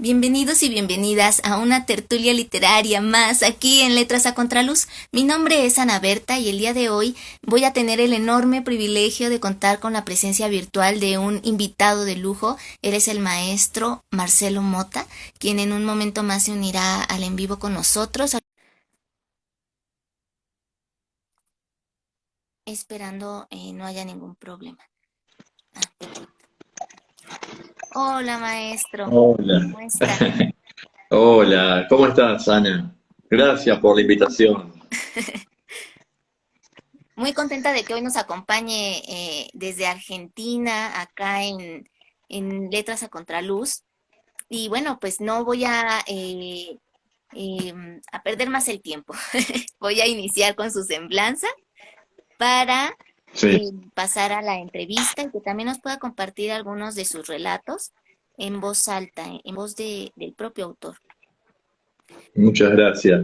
Bienvenidos y bienvenidas a una tertulia literaria más aquí en Letras a Contraluz. Mi nombre es Ana Berta y el día de hoy voy a tener el enorme privilegio de contar con la presencia virtual de un invitado de lujo. Él es el maestro Marcelo Mota, quien en un momento más se unirá al en vivo con nosotros, esperando no haya ningún problema. Perfecto. Hola maestro, Hola, ¿cómo está? hola, ¿cómo estás, Ana? Gracias por la invitación. Muy contenta de que hoy nos acompañe desde Argentina, acá en Letras a Contraluz. Y bueno, pues no voy a perder más el tiempo. Voy a iniciar con su semblanza para Sí, pasar a la entrevista y que también nos pueda compartir algunos de sus relatos en voz alta, en voz del propio autor. muchas gracias.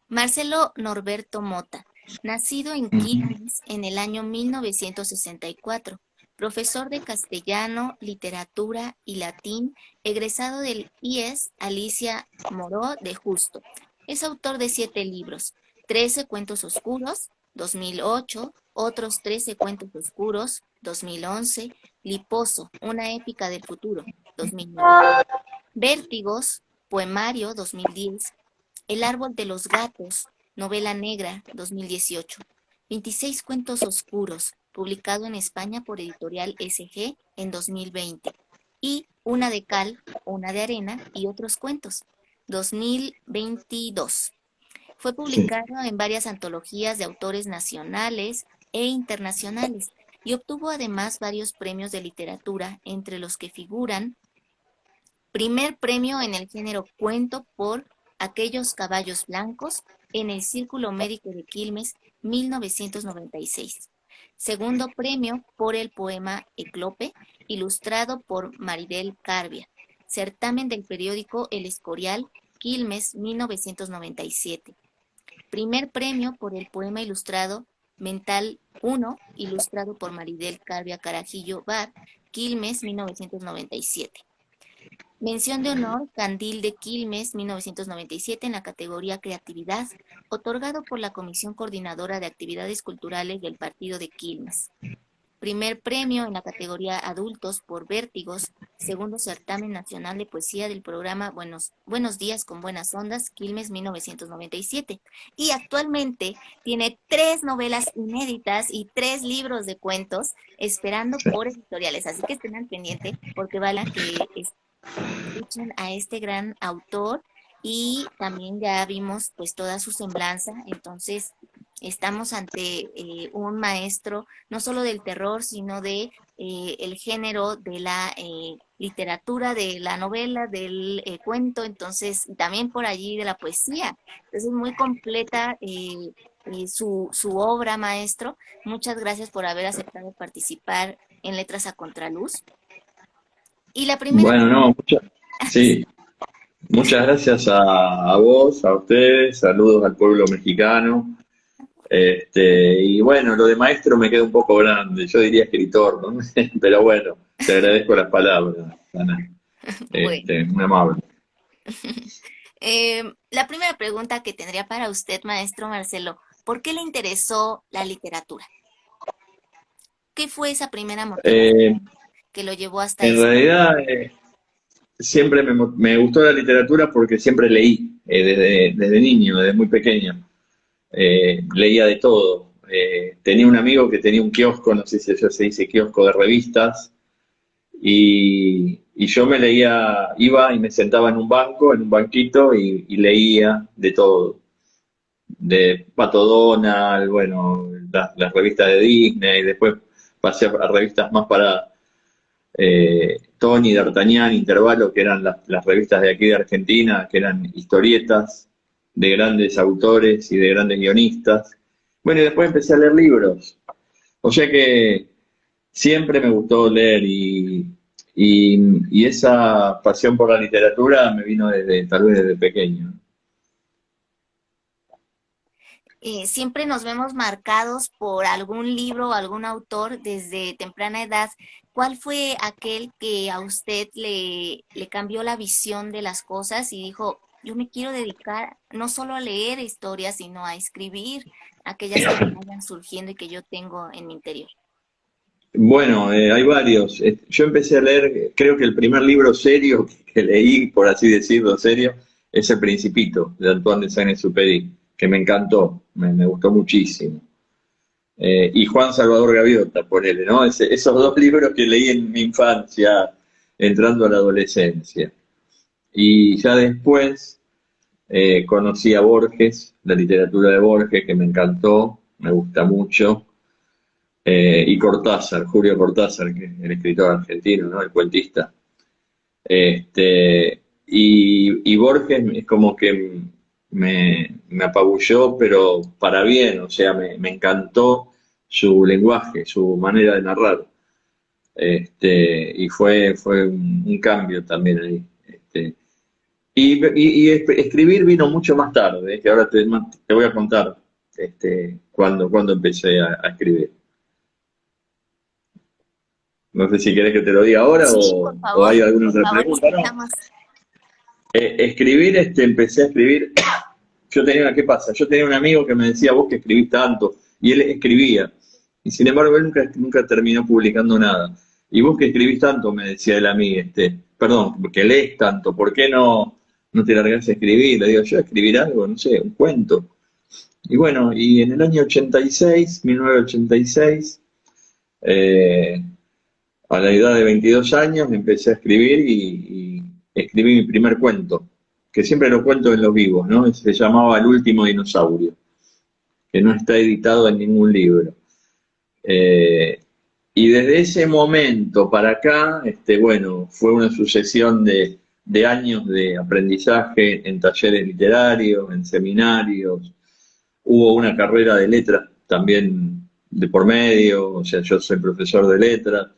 Marcelo Norberto Mota, nacido en Ujú. Quilmes en el año 1964, profesor de castellano, literatura y latín, egresado del IES Alicia Moró de Justo. Es autor de 7 libros: 13 cuentos oscuros, 2008; otros 13 cuentos oscuros, 2011; Liposo, una épica del futuro, 2009; Vértigos, poemario, 2010; El árbol de los gatos, novela negra, 2018; 26 cuentos oscuros, publicado en España por Editorial SG en 2020; y Una de cal, una de arena y otros cuentos, 2022. Fue Sí, publicado en varias antologías de autores nacionales e internacionales y obtuvo además varios premios de literatura, entre los que figuran: primer premio en el género cuento por Aquellos caballos blancos en el Círculo Médico de Quilmes, 1996. Segundo premio por el poema Eclope, ilustrado por Maribel Carbia. Certamen del periódico El Escorial, Quilmes, 1997. Primer premio por el poema ilustrado Mental 1, ilustrado por Maribel Carbia Carajillo Bar, Quilmes, 1997. Mención de honor, Candil de Quilmes, 1997, en la categoría Creatividad, otorgado por la Comisión Coordinadora de Actividades Culturales del Partido de Quilmes. Primer premio en la categoría Adultos por Vértigos, segundo certamen nacional de poesía del programa Buenos Días con Buenas Ondas, Quilmes, 1997. Y actualmente tiene 3 novelas inéditas y 3 libros de cuentos esperando sí. por editoriales. Así que estén al pendiente porque vale que escuchen a este gran autor. Y también ya vimos pues toda su semblanza. Entonces estamos ante un maestro no solo del terror, sino de el género de la literatura, de la novela, del cuento, entonces también por allí de la poesía. Entonces muy completa su obra, maestro. Muchas gracias por haber aceptado participar en Letras a Contraluz. Y la primera Bueno, no, pregunta. sí, muchas gracias a vos, a ustedes, saludos al pueblo mexicano. Y bueno, lo de maestro me queda un poco grande, yo diría escritor, ¿no? Pero bueno, te agradezco las palabras, Ana. Bueno, Muy amable. la primera pregunta que tendría para usted, maestro Marcelo: ¿por qué le interesó la literatura? ¿Qué fue esa primera motivación Eh, que lo llevó hasta en ese? realidad, siempre me gustó la literatura porque siempre leí, desde niño, desde muy pequeño. Leía de todo. Tenía un amigo que tenía un kiosco, no sé si allá se dice kiosco de revistas, y yo me leía, iba y me sentaba en un banco, en un banquito, y leía de todo. De Pato Donald, bueno, las revistas de Disney, después pasé a revistas más para Tony, D'Artagnan, Intervalo, que eran las revistas de aquí de Argentina, que eran historietas de grandes autores y de grandes guionistas. Bueno, y después empecé a leer libros. O sea que siempre me gustó leer y esa pasión por la literatura me vino desde, tal vez desde pequeño. siempre nos vemos marcados por algún libro o algún autor desde temprana edad. ¿Cuál fue aquel que a usted le cambió la visión de las cosas y dijo, yo me quiero dedicar no solo a leer historias, sino a escribir aquellas que me vayan surgiendo y que yo tengo en mi interior? Bueno, hay varios. Yo empecé a leer, creo que el primer libro serio que leí, por así decirlo, serio, es El Principito, de Antoine de Saint-Exupéry, que me encantó, me gustó muchísimo. Y Juan Salvador Gaviota, ponele, ¿no? Esos dos libros que leí en mi infancia, entrando a la adolescencia. Y ya después conocí a Borges, la literatura de Borges, que me encantó, me gusta mucho. Y Cortázar, Julio Cortázar, que es el escritor argentino, ¿no? El cuentista. Y Borges es como que me apabulló, pero para bien, o sea, me encantó su lenguaje, su manera de narrar. Y fue un cambio también ahí. Escribir vino mucho más tarde, que ahora te voy a contar cuando empecé a escribir. No sé si querés que te lo diga ahora Sí, o hay alguna por otra favor, pregunta, ¿no? escuchamos. Escribir, empecé a escribir. ¿Qué pasa? Yo tenía un amigo que me decía, vos que escribís tanto, y él escribía. Y sin embargo, él nunca terminó publicando nada. Y vos que escribís tanto, me decía él a mí, perdón, que lees tanto, ¿por qué no te largás a escribir? Le digo, yo a escribir algo, no sé, un cuento. Y bueno, y en el año 86, 1986, eh, a la edad de 22 años empecé a escribir y escribí mi primer cuento, que siempre lo cuento en los vivos, ¿no? Se llamaba El último dinosaurio, que no está editado en ningún libro. Eh, y desde ese momento para acá, bueno, fue una sucesión de años de aprendizaje en talleres literarios, en seminarios. Hubo una carrera de letras también de por medio, o sea, yo soy profesor de letras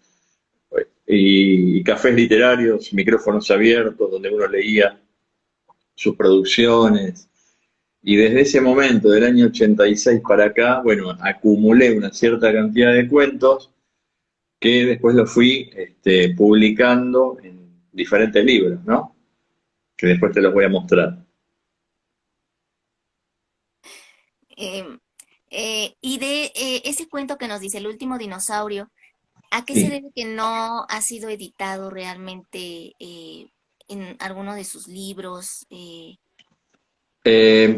y cafés literarios, micrófonos abiertos, donde uno leía sus producciones. Y desde ese momento, del año 86 para acá, bueno, acumulé una cierta cantidad de cuentos que después los fui publicando en diferentes libros, ¿no? Que después te los voy a mostrar. Em, y de ese cuento que nos dice El último dinosaurio, ¿a qué se Sí. debe que no ha sido editado realmente en alguno de sus libros?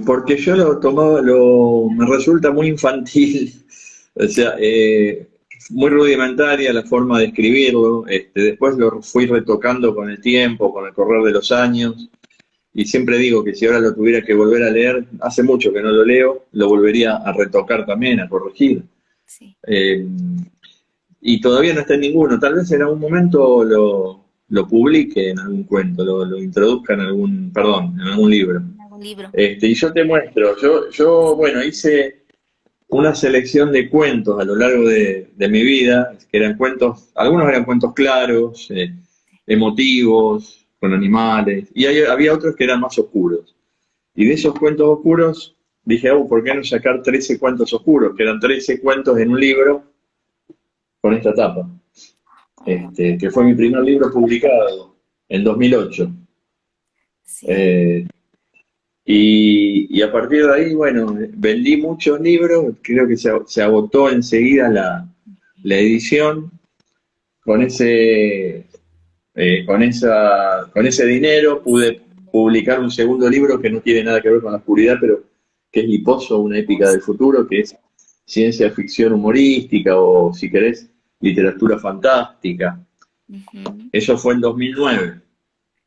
Porque yo lo tomaba, me resulta muy infantil, o sea, muy rudimentaria la forma de escribirlo. Después lo fui retocando con el tiempo, con el correr de los años, y siempre digo que si ahora lo tuviera que volver a leer, hace mucho que no lo leo, lo volvería a retocar también, a corregir. Sí, Eh, y todavía no está en ninguno, tal vez en algún momento lo publique en algún cuento, lo introduzca en algún, perdón, en algún libro. en algún libro. Y yo te muestro, bueno, hice una selección de cuentos a lo largo de mi vida, que eran cuentos, algunos eran cuentos claros, emotivos, con animales, y había otros que eran más oscuros. Y de esos cuentos oscuros dije, oh, ¿por qué no sacar 13 cuentos oscuros? Que eran 13 cuentos en un libro con esta tapa, Oh, que fue mi primer libro publicado en 2008. sí, Eh, y a partir de ahí, bueno, vendí muchos libros, creo que se agotó enseguida la edición. Con con ese dinero pude publicar un segundo libro que no tiene nada que ver con la oscuridad, pero que es Liposo, una épica del futuro, que es ciencia ficción humorística o, si querés, literatura fantástica. ujú, Eso fue en 2009.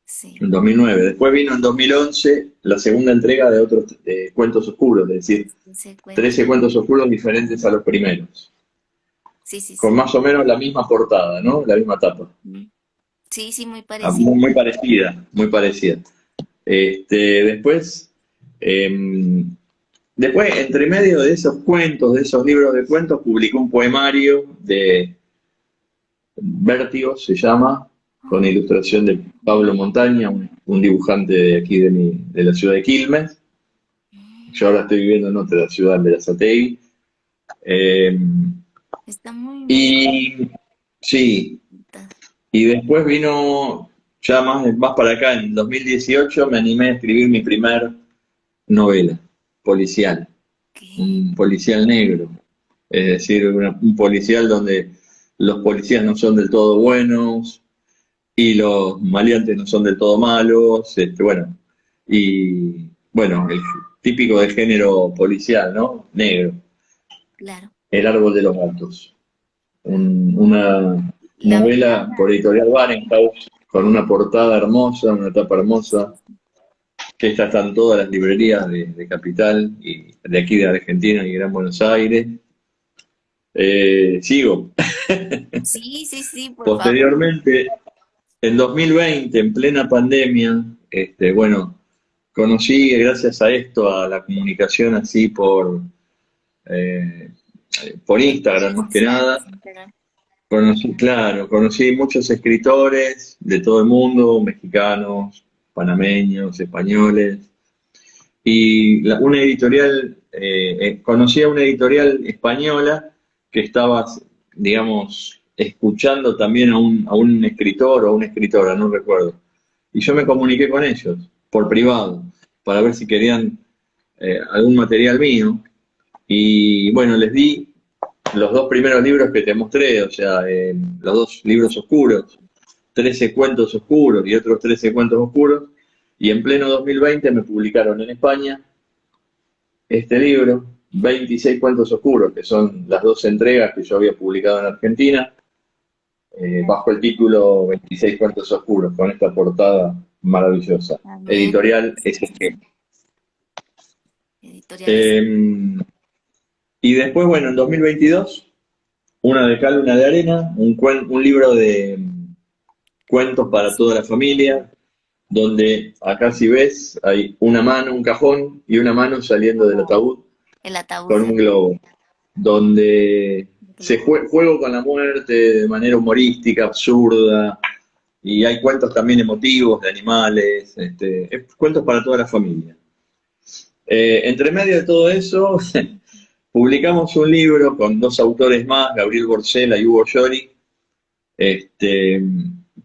sí, En 2009. Después vino en 2011 la segunda entrega de otros cuentos oscuros, es decir, ese cuento. 13 cuentos oscuros diferentes a los primeros, Sí, sí, con sí. más o menos la misma portada, ¿no? La misma tapa. Ujú. Sí, sí, muy Ah, parecido. muy parecida, muy parecida. Después, después, entre medio de esos cuentos, de esos libros de cuentos, publicó un poemario de Vértigo, se llama, con Oh, ilustración de Pablo Montaña, un dibujante de aquí de la ciudad de Quilmes. Yo ahora estoy viviendo en otra ciudad, en Berazategui. Eh, Está muy bien. y sí, y después vino, ya más para acá, en 2018 me animé a escribir mi primer novela policial, ¿Qué? un policial negro, es decir, un policial donde los policías no son del todo buenos y los maleantes no son del todo malos, bueno, y bueno, el típico de género policial, ¿no? Negro, Claro. El árbol de los gatos. Una La novela verdad, por editorial Barenhaus, con una portada hermosa, una tapa hermosa, que esta está en todas las librerías de Capital y de aquí de Argentina y Gran Buenos Aires. Sigo. sí, sí, sí, por favor. Posteriormente, en 2020, en plena pandemia, bueno, conocí gracias a esto, a la comunicación así eh, por En Instagram redes más que nada. sociales, Instagram. Conocí, claro, conocí muchos escritores de todo el mundo, mexicanos, panameños, españoles, y una editorial, conocí a una editorial española que estaba, digamos, escuchando también a un escritor o a una escritora, no recuerdo. Y yo me comuniqué con ellos por privado para ver si querían algún material mío. Y bueno, les di los dos primeros libros que te mostré, o sea, los dos libros oscuros, 13 cuentos oscuros y otros 13 cuentos oscuros, y en pleno 2020 me publicaron en España este libro, 26 cuentos oscuros, que son las dos entregas que yo había publicado en Argentina, bajo el título 26 cuentos oscuros, con esta portada maravillosa. También, Editorial SG. editoriales. Eh, y después, bueno, en 2022, una de cal, una de arena, un libro de cuentos para toda la familia, donde acá si ves hay una mano, un cajón y una mano saliendo del Oh, ataúd el ataúd con un globo, donde de globo. juego con la muerte de manera humorística, absurda, y hay cuentos también emotivos de animales, cuentos para toda la familia. Entre medio de todo eso, publicamos un libro con dos autores más, Gabriel Borcela y Hugo Llori, este,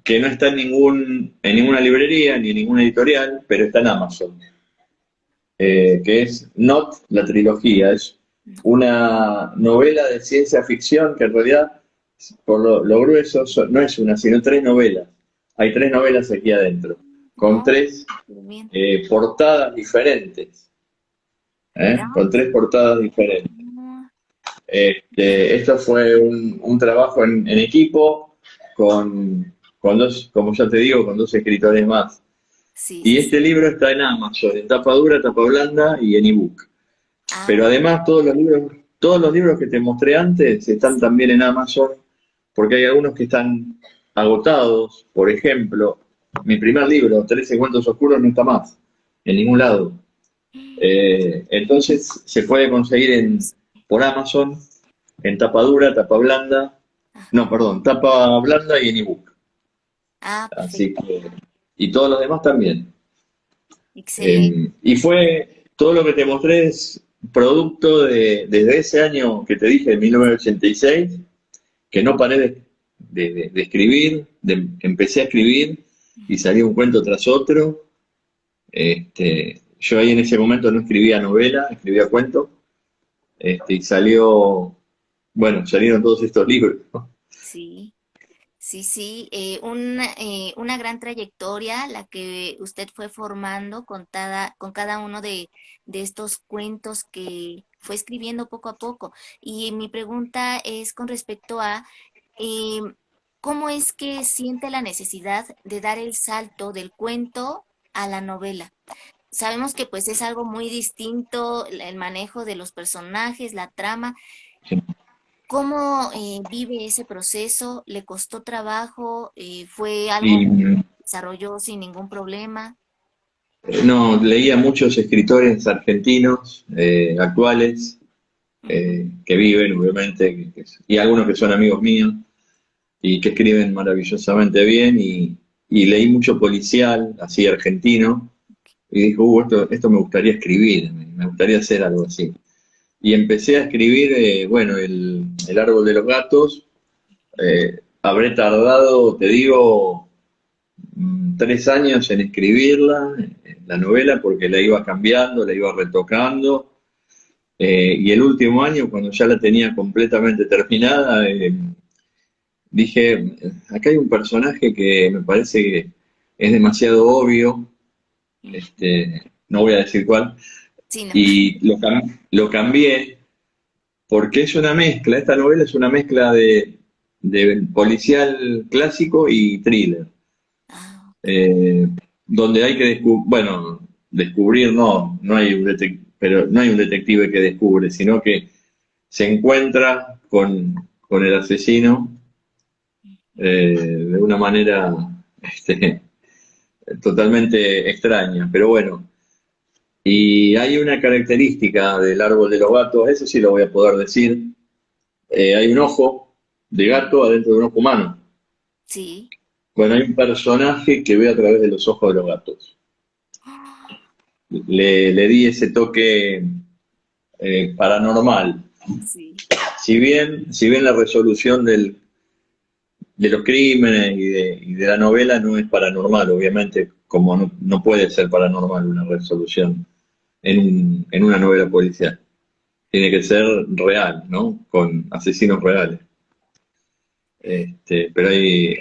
que no está en ninguna librería ni en ninguna editorial, pero está en Amazon, que es Not, la trilogía. Es No. una novela de ciencia ficción que en realidad, por lo grueso, no es una, sino tres novelas. Hay tres novelas aquí adentro, con Oh, tres qué bien. portadas diferentes, Mira. con tres portadas diferentes. Mm, Esto fue un trabajo en equipo con dos, como ya te digo, con dos escritores más. sí, Y sí, sí. este libro está en Amazon, en tapa dura, tapa blanda y en ebook. Ah, Pero además todos los libros que te mostré antes están sí. también en Amazon, porque hay algunos que están agotados. Por ejemplo, mi primer libro, 13 cuentos oscuros, no está más, en ningún lado. Entonces se puede conseguir por Amazon en tapa dura, tapa blanda, no, Ajá. perdón, tapa blanda y en ebook. Ah, perfecto. Así que, y todos los demás también. Excelente. Y fue todo lo que te mostré es producto desde ese año que te dije, de 1986, que no paré de escribir, empecé a escribir y salía un cuento tras otro. Yo ahí en ese momento no escribía novela, escribía cuentos, y bueno, salieron todos estos libros, ¿no? Sí. Sí, sí, una gran trayectoria la que usted fue formando con cada uno de estos cuentos que fue escribiendo poco a poco. Y mi pregunta es con respecto a eh, cómo es que siente la necesidad de dar el salto del cuento a la novela. Sabemos que pues es algo muy distinto el manejo de los personajes, la trama. ¿Cómo vive ese proceso? ¿Le costó trabajo? ¿Fue algo Y que desarrolló sin ningún problema? no, leía muchos escritores argentinos actuales Ujú. que viven, obviamente, y algunos que son amigos míos y que escriben maravillosamente bien y leí mucho policial, así argentino, y dijo, esto me gustaría escribir, me gustaría hacer algo así. Y empecé a escribir, bueno, el árbol de los gatos. Habré tardado, te digo, 3 años en escribirla, la novela, porque la iba cambiando, la iba retocando. Y el último año, cuando ya la tenía completamente terminada, dije, acá hay un personaje que me parece que es demasiado obvio, no voy a decir cuál, Sí, no. y lo cambié porque es una mezcla, esta novela es una mezcla de policial clásico y thriller, Ah, eh, donde hay que descubrir no hay pero no hay un detective que descubre, sino que se encuentra con el asesino de una manera este, totalmente extraña, pero bueno. Y hay una característica del árbol de los gatos, eso sí lo voy a poder decir. Hay un ojo de gato adentro de un ojo humano. sí. Bueno, hay un personaje que ve a través de los ojos de los gatos. Le di ese toque paranormal. Sí. Si bien la resolución de los crímenes y de la novela no es paranormal, obviamente, como no puede ser paranormal una resolución en una novela policial. Tiene que ser real, ¿no? Con asesinos reales. Pero hay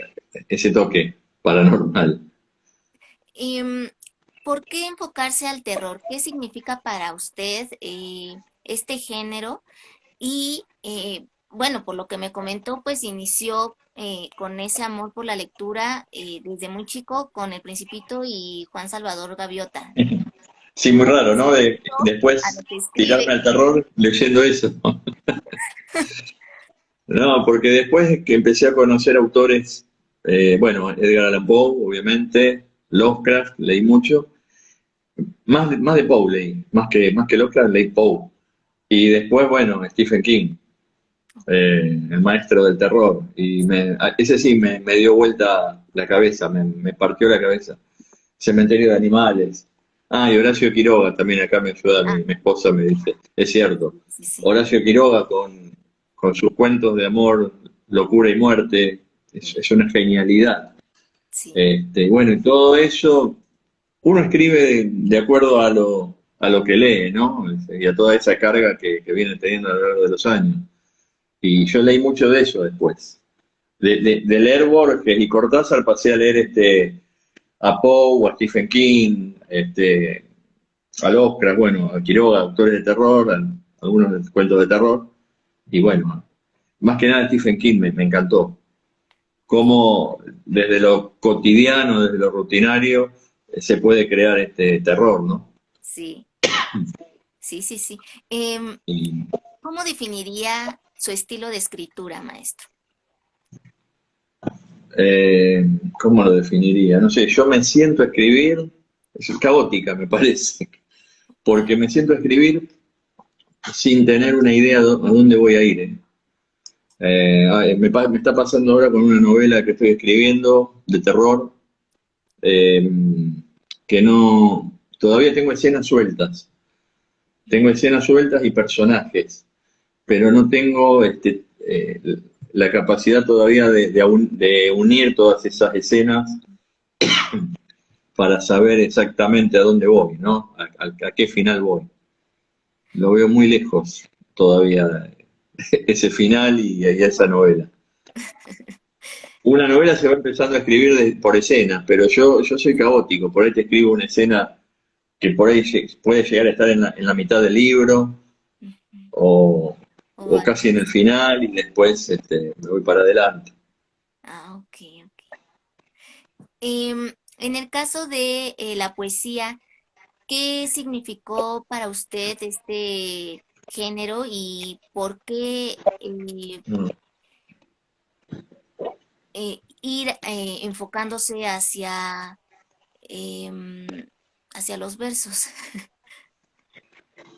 ese toque paranormal. Y, ¿por qué enfocarse al terror? ¿Qué significa para usted este género? Y bueno, por lo que me comentó, pues inició con ese amor por la lectura desde muy chico con El Principito y Juan Salvador Gaviota. Sí, muy ¿Cómo raro, se ¿no? orientó a Después lo que escribe? tirarme al terror leyendo eso. No, porque después que empecé a conocer autores, bueno, Edgar Allan Poe, obviamente, Lovecraft, leí mucho, más de Poe leí, más que Lovecraft leí Poe. Y después, bueno, Stephen King, el maestro del terror. Ese sí me dio vuelta la cabeza, me partió la cabeza. Cementerio de animales. Ah, y Horacio Quiroga también acá me ayuda, Ah, mi esposa me dice, es cierto. sí, sí. Horacio Quiroga con sus cuentos de amor, locura y muerte, es una genialidad. Sí, Bueno, y todo eso, uno escribe de acuerdo a lo que lee, ¿no? Y a toda esa carga que viene teniendo a lo largo de los años. Y yo leí mucho de eso después. De leer Borges y Cortázar pasé a leer a Poe, a Stephen King, a Lovecraft, bueno, a Quiroga, autores de terror, algunos cuentos de terror. Y bueno, más que nada Stephen King me encantó. Cómo desde lo cotidiano, desde lo rutinario, se puede crear este terror, ¿no? sí, sí, sí, sí. Em, Y, ¿Cómo definiría su estilo de escritura, maestro? eh, ¿Cómo lo definiría? No sé, yo me siento a escribir, es caótica me parece, porque me siento a escribir sin tener una idea a dónde voy a ir. Me está pasando ahora con una novela que estoy escribiendo de terror, eh, que no, todavía tengo escenas sueltas y personajes, pero no tengo la capacidad todavía de unir todas esas escenas para saber exactamente a dónde voy, ¿no? A qué final voy. Lo veo muy lejos todavía, ese final y esa novela. Una novela se va empezando a escribir por escenas, pero yo soy caótico, por ahí te escribo una escena que por ahí puede llegar a estar en la mitad del libro o, O o al casi en el final y después me voy para adelante. ok, ok. En el caso de la poesía, ¿qué significó para usted este género y por qué Mm. ir enfocándose em, hacia los versos?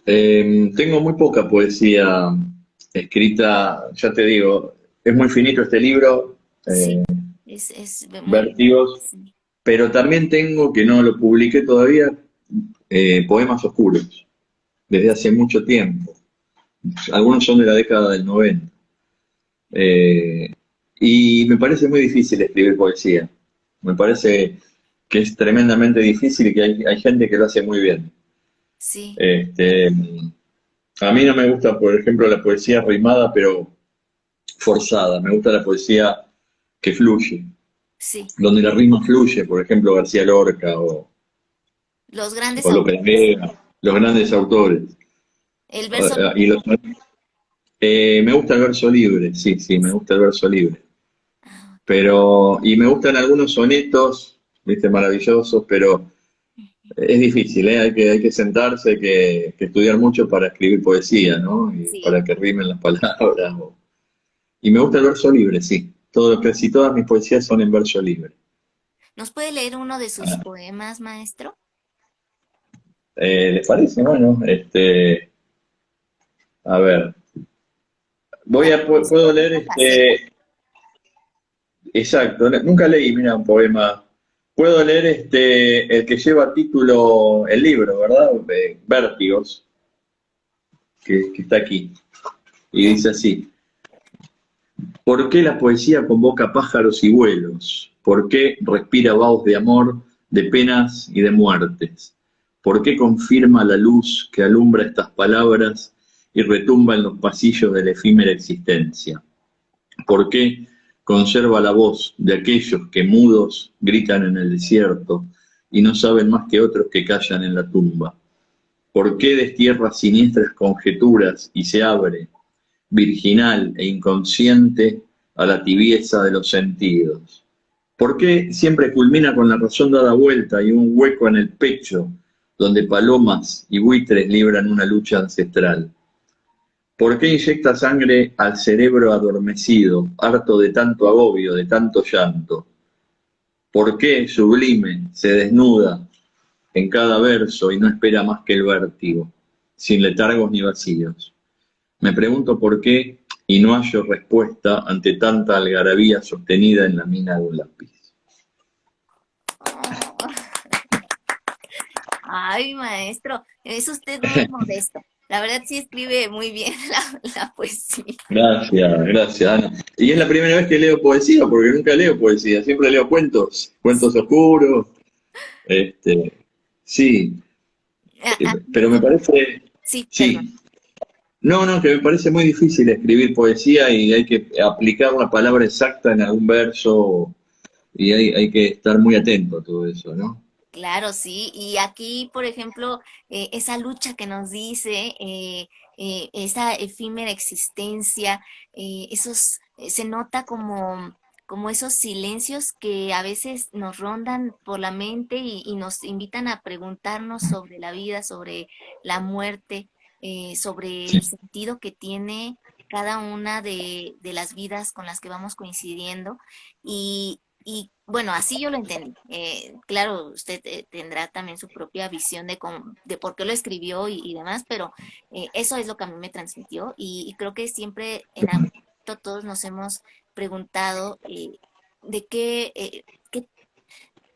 Tengo muy poca poesía escrita, ya te digo, es muy finito este libro, Sí, es muy... Vértigos, Sí. pero también tengo, que no lo publiqué todavía, poemas oscuros, desde hace mucho tiempo. Algunos son de la década del 90. Eh, y me parece muy difícil escribir poesía. Me parece que es tremendamente difícil y que hay gente que lo hace muy bien. Sí, Este, a mí no me gusta, por ejemplo, la poesía rimada, pero forzada. Me gusta la poesía que fluye, sí. donde la rima fluye, por ejemplo, García Lorca Los grandes o López autores. Vega, los grandes autores. El verso Y libre. me gusta el verso libre, sí, sí, me gusta el verso libre. Ah, ok. Pero, y me gustan algunos sonetos, viste, maravillosos, pero es difícil, ¿eh? Hay que sentarse, hay que estudiar mucho para escribir poesía, ¿no? Y Sí. para que rimen las palabras. Y me gusta el verso libre, sí. Casi todas mis poesías son en verso libre. ¿Nos puede leer uno de sus Ah, poemas, maestro? ¿les parece? Bueno, a ver, Tal vez puedo leer poema casero. exacto, nunca leí, mira, un poema. Puedo leer el que lleva título, el libro, ¿verdad? De Vértigos, que está aquí. Y Claro. dice así: ¿por qué la poesía convoca pájaros y vuelos? ¿Por qué respira vaos de amor, de penas y de muertes? ¿Por qué confirma la luz que alumbra estas palabras y retumba en los pasillos de la efímera existencia? ¿Por qué conserva la voz de aquellos que mudos gritan en el desierto y no saben más que otros que callan en la tumba? ¿Por qué destierra siniestras conjeturas y se abre, virginal e inconsciente, a la tibieza de los sentidos? ¿Por qué siempre culmina con la razón dada vuelta y un hueco en el pecho donde palomas y buitres libran una lucha ancestral? ¿Por qué inyecta sangre al cerebro adormecido, harto de tanto agobio, de tanto llanto? ¿Por qué, sublime, se desnuda en cada verso y no espera más que el vértigo, sin letargos ni vacíos? Me pregunto por qué y no hallo respuesta ante tanta algarabía sostenida en la mina de un lápiz. Oh, ay, maestro, es usted muy modesto. La verdad sí escribe muy bien la poesía. Gracias, gracias, Ana. Y es la primera vez que leo poesía, porque nunca leo poesía, siempre leo cuentos, cuentos oscuros, este, sí, pero me Aquí, parece, sí, perdón. sí, no, no, que me parece muy difícil escribir poesía y hay que aplicar la palabra exacta en algún verso y hay que estar muy atento a todo eso, ¿no? Claro, sí. Y aquí, por ejemplo, esa lucha que nos dice, esa efímera existencia, se nota como esos silencios que a veces nos rondan por la mente y nos invitan a preguntarnos sobre la vida, sobre la muerte, sobre Sí, el sentido que tiene cada una de las vidas con las que vamos coincidiendo. Y bueno, así yo lo entendí. Claro, usted tendrá también su propia visión de por qué lo escribió y demás, pero eso es lo que a mí me transmitió y creo que siempre en algún momento todos nos hemos preguntado de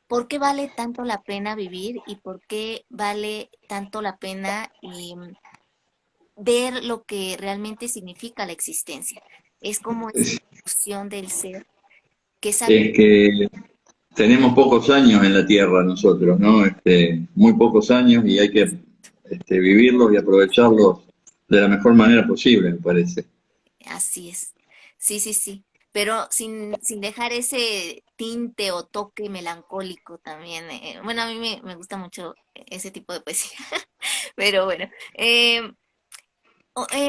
por qué vale tanto la pena vivir y por qué vale tanto la pena ver lo que realmente significa la existencia. Es como esa ilusión del ser, que es algo. es que tenemos pocos años en la Tierra nosotros, ¿no? Muy pocos años y hay que vivirlos y aprovecharlos de la mejor manera posible, me parece. Así es. Sí, sí, sí. Pero sin dejar ese tinte o toque melancólico también. Bueno, a mí me gusta mucho ese tipo de poesía. Pero bueno.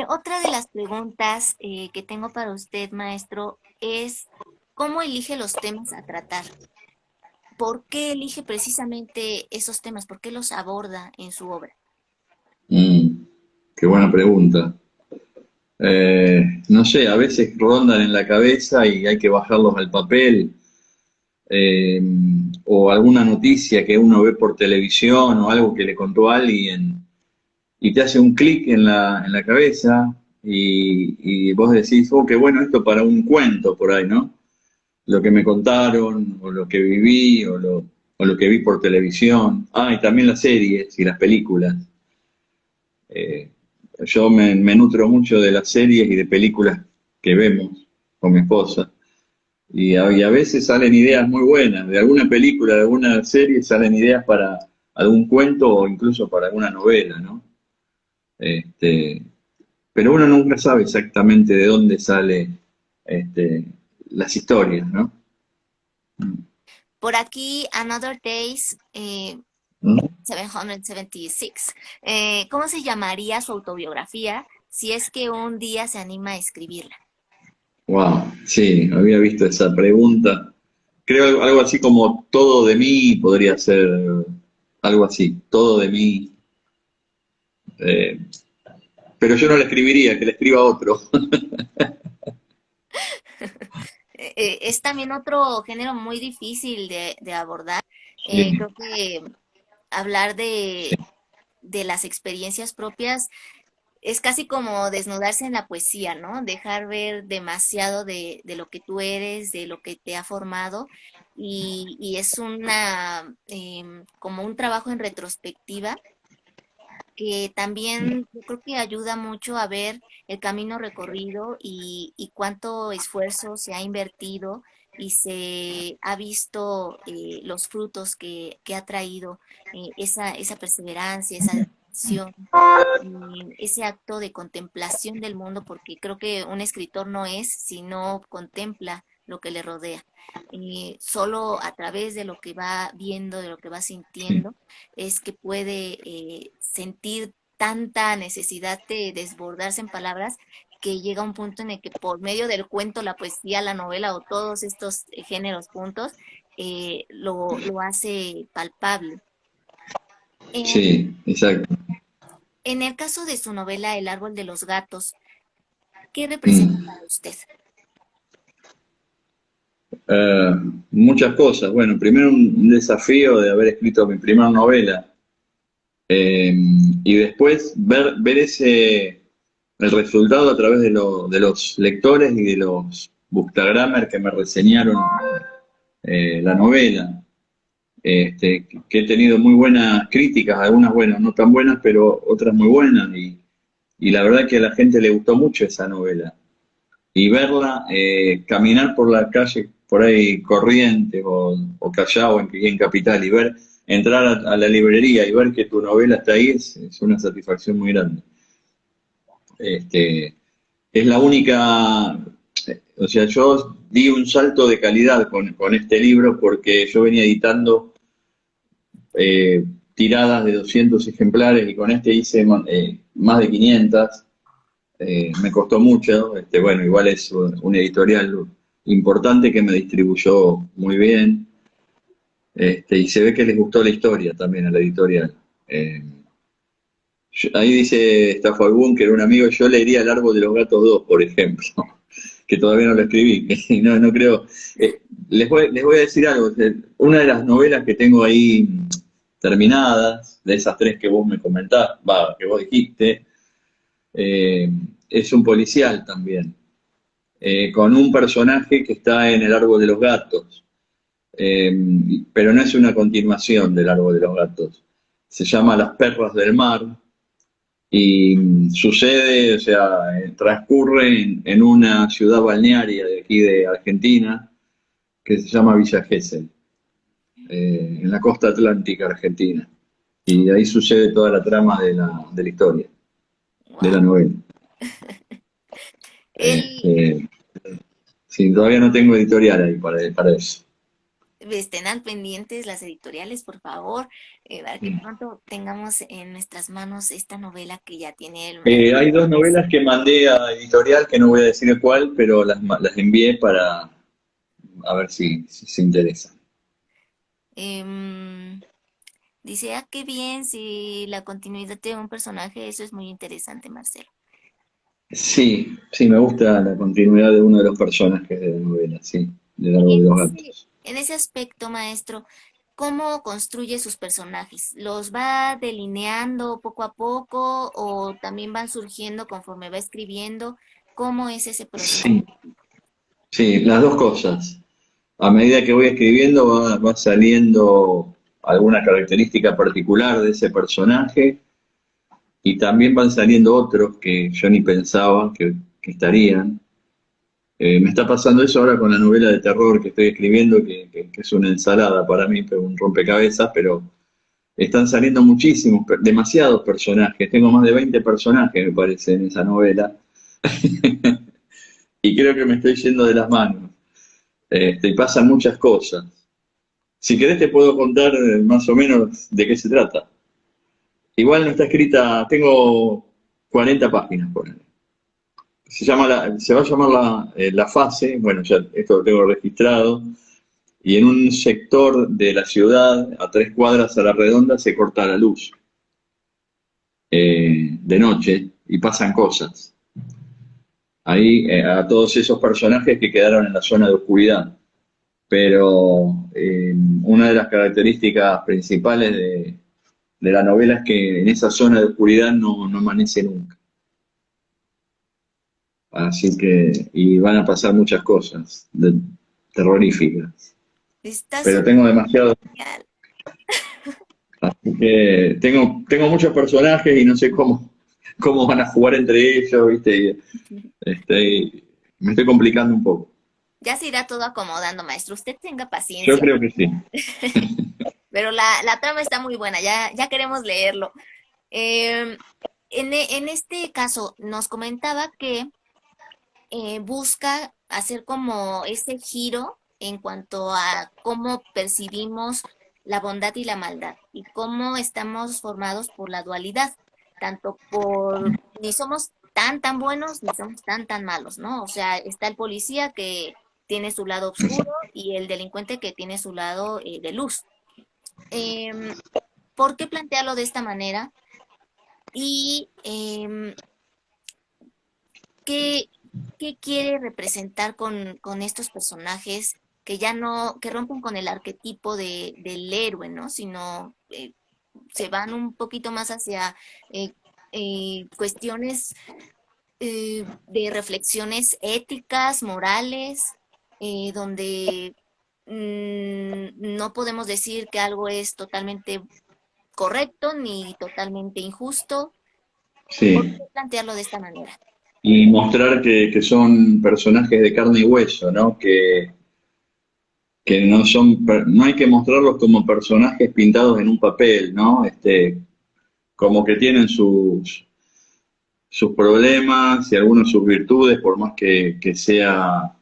Otra de las preguntas que tengo para usted, maestro, es ¿cómo elige los temas a tratar? ¿Por qué elige precisamente esos temas? ¿Por qué los aborda en su obra? Mm, qué buena pregunta. No sé, a veces rondan en la cabeza y hay que bajarlos al papel, eh, o alguna noticia que uno ve por televisión o algo que le contó alguien y te hace un clic en la cabeza y vos decís, oh, qué bueno esto para un cuento por ahí, ¿no? Lo que me contaron o lo que viví o lo que vi por televisión. Ah, y también las series y las películas. Eh, yo me nutro mucho de las series y de películas que vemos con mi esposa. Y a veces salen ideas muy buenas, de alguna película, de alguna serie, salen ideas para algún cuento o incluso para alguna novela, ¿no? Este, pero uno nunca sabe exactamente de dónde sale este, las historias, ¿no? Por aquí, Another Days, ¿Mm? 776. ¿Cómo se llamaría su autobiografía si es que un día se anima a escribirla? Wow, sí, había visto esa pregunta. Creo algo así como todo de mí podría ser algo así, todo de mí. eh, pero yo no la escribiría, que la escriba otro. Es también otro género muy difícil de abordar. Sí, Creo que hablar sí, de las experiencias propias es casi como desnudarse en la poesía, ¿no? Dejar ver demasiado de lo que tú eres, de lo que te ha formado, y es como un trabajo en retrospectiva que también yo creo que ayuda mucho a ver el camino recorrido y cuánto esfuerzo se ha invertido y se ha visto los frutos que ha traído esa perseverancia, esa dedicación, ese acto de contemplación del mundo, porque creo que un escritor no es si no contempla lo que le rodea. Solo a través de lo que va viendo, de lo que va sí, sintiendo, es que puede sentir tanta necesidad de desbordarse en palabras que llega un punto en el que por medio del cuento, la poesía, la novela o todos estos géneros juntos, lo hace palpable. En, sí, exacto. en el caso de su novela El árbol de los gatos, ¿qué representa Mm. para usted? Eh, Muchas cosas. Bueno, primero un desafío de haber escrito mi primera novela. Eh, y después ver el resultado a través de los lectores y de los bookstagrammers que me reseñaron la novela. Que he tenido muy buenas críticas, algunas buenas, no tan buenas, pero otras muy buenas. Y la verdad que a la gente le gustó mucho esa novela. Y verla, caminar por la calle, por ahí Corrientes o Callao en Capital, y ver, entrar a la librería y ver que tu novela está ahí, es una satisfacción muy grande. Este, es la única, o sea, yo di un salto de calidad con este libro porque yo venía editando tiradas de 200 ejemplares y con este hice más de 500. Me costó mucho, bueno, igual es un editorial importante que me distribuyó muy bien, y se ve que les gustó la historia también a la editorial. Ahí dice Stafalbún, que era un amigo, yo leería El árbol de los gatos 2, por ejemplo, que todavía no lo escribí, que no creo. Les voy a decir algo, una de las novelas que tengo ahí terminadas, de esas tres que vos me comentás, que vos dijiste, eh, es un policial también, con un personaje que está en El árbol de los gatos, eh, pero no es una continuación del árbol de los gatos. Se llama Las perras del mar y sucede, o sea, transcurre en una ciudad balnearia de aquí de Argentina que se llama Villa Gesell, en la costa atlántica argentina. Y ahí sucede toda la trama de la historia, de la Wow. novela. El, Este, sí, todavía no tengo editorial ahí para eso. Estén al pendientes las editoriales, por favor, para que pronto tengamos en nuestras manos esta novela que ya tiene el Hay dos mes. novelas que mandé a editorial, que no voy a decir cuál, pero las envié para a ver si se interesan. Em, Dice, ah, qué bien, si la continuidad de un personaje, eso es muy interesante, Marcelo. Sí, sí, me gusta la continuidad de uno de los personajes de la novela, sí, del árbol de En los ese, gatos. en ese aspecto, maestro, ¿cómo construye sus personajes? ¿Los va delineando poco a poco o también van surgiendo conforme va escribiendo? ¿Cómo es ese proceso? Sí, sí, las dos cosas. a medida que voy escribiendo va saliendo alguna característica particular de ese personaje y también van saliendo otros que yo ni pensaba que estarían. Me está pasando eso ahora con la novela de terror que estoy escribiendo, que es una ensalada para mí, pero un rompecabezas, pero están saliendo muchísimos, demasiados personajes. Tengo más de 20 personajes, me parece, en esa novela. Y creo que me estoy yendo de las manos. Y pasan muchas cosas. Si querés te puedo contar más o menos de qué se trata. Igual no está escrita, tengo 40 páginas por ahí. Se va a llamar la fase, bueno, ya esto lo tengo registrado, y en un sector de la ciudad, a 3 cuadras a la redonda, se corta la luz de noche y pasan cosas. Ahí a todos esos personajes que quedaron en la zona de oscuridad. Pero una de las características principales de la novela es que en esa zona de oscuridad no amanece nunca. Así que, y van a pasar muchas cosas terroríficas. Está Pero súper tengo demasiado, genial. así que tengo muchos personajes y no sé cómo van a jugar entre ellos, ¿viste? Y me estoy complicando un poco. Ya se irá todo acomodando, maestro. Usted tenga Yo paciencia. creo que sí. Pero la trama está muy buena, ya queremos leerlo. Eh, en este caso, nos comentaba que busca hacer como ese giro en cuanto a cómo percibimos la bondad y la maldad y cómo estamos formados por la dualidad, tanto por ni somos tan buenos ni somos tan malos, ¿no? O sea, está el policía que tiene su lado oscuro y el delincuente que tiene su lado de luz. Em, ¿Por qué plantearlo de esta manera? Y ¿qué, qué quiere representar con estos personajes que ya no, que rompen con el arquetipo del héroe, ¿no? Sino se van un poquito más hacia eh, cuestiones de reflexiones éticas, morales, donde no podemos decir que algo es totalmente correcto ni totalmente injusto. ¿Por Sí. qué plantearlo de esta manera? Y mostrar que son personajes de carne y hueso, ¿no? Que no son, no hay que mostrarlos como personajes pintados en un papel, ¿no? Como que tienen sus problemas y algunos sus virtudes, por más que sea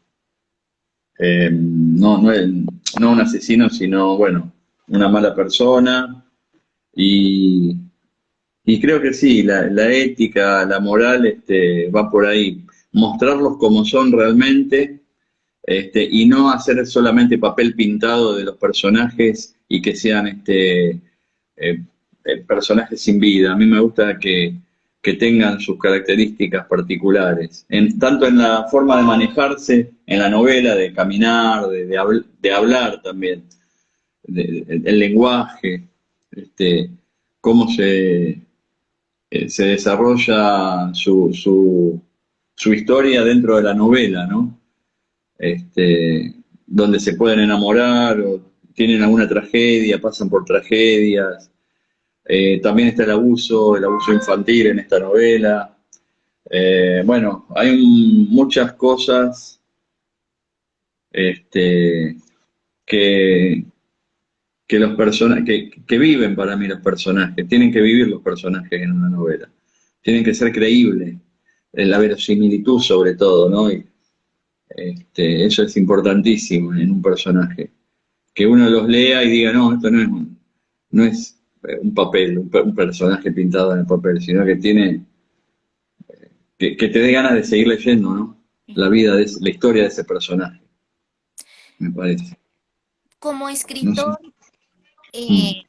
no un asesino, sino, bueno, una mala persona. Y, y creo que sí, la ética, la moral, va por ahí. Mostrarlos como son realmente, y no hacer solamente papel pintado de los personajes y que sean personajes sin vida. A mí me gusta que tengan sus características particulares, tanto en la forma de manejarse en la novela, de caminar, de hablar también, el lenguaje, cómo se desarrolla su historia dentro de la novela, ¿no? Donde se pueden enamorar o tienen alguna tragedia, pasan por tragedias. También está el abuso infantil en esta novela. Bueno, hay muchas cosas este, que, que los personajes que viven para mí los personajes, tienen que vivir los personajes en una novela, tienen que ser creíbles, la verosimilitud sobre todo, ¿no? Y, eso es importantísimo en un personaje. Que uno los lea y diga, no, esto no es un papel, un personaje pintado en el papel, sino que tiene, que te dé ganas de seguir leyendo, ¿no? La vida, la historia de ese personaje, me parece. Como No sé. escritor, Mm. eh,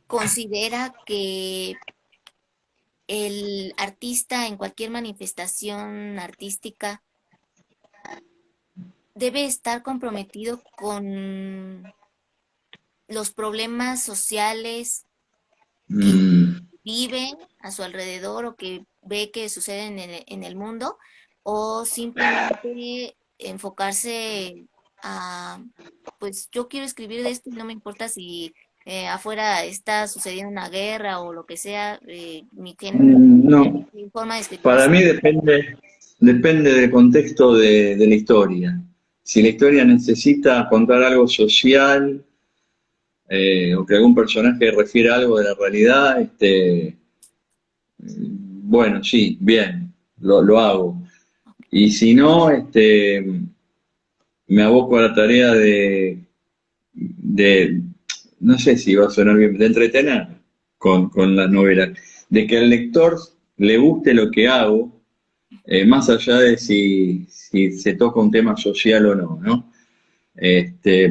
considera que el artista en cualquier manifestación artística debe estar comprometido con los problemas sociales que Mm. vive a su alrededor o que ve que suceden en el mundo, o simplemente enfocarse a, pues yo quiero escribir de esto y no me importa si afuera está sucediendo una guerra o lo que sea, No, mi forma de escribir para es... mí depende del contexto de la historia. Si la historia necesita contar algo social, o que algún personaje refiere algo de la realidad, bueno, sí, bien, lo hago. Y si no, me aboco a la tarea de, no sé si va a sonar bien, de entretener con las novelas, de que al lector le guste lo que hago, más allá de si se toca un tema social o no, ¿no?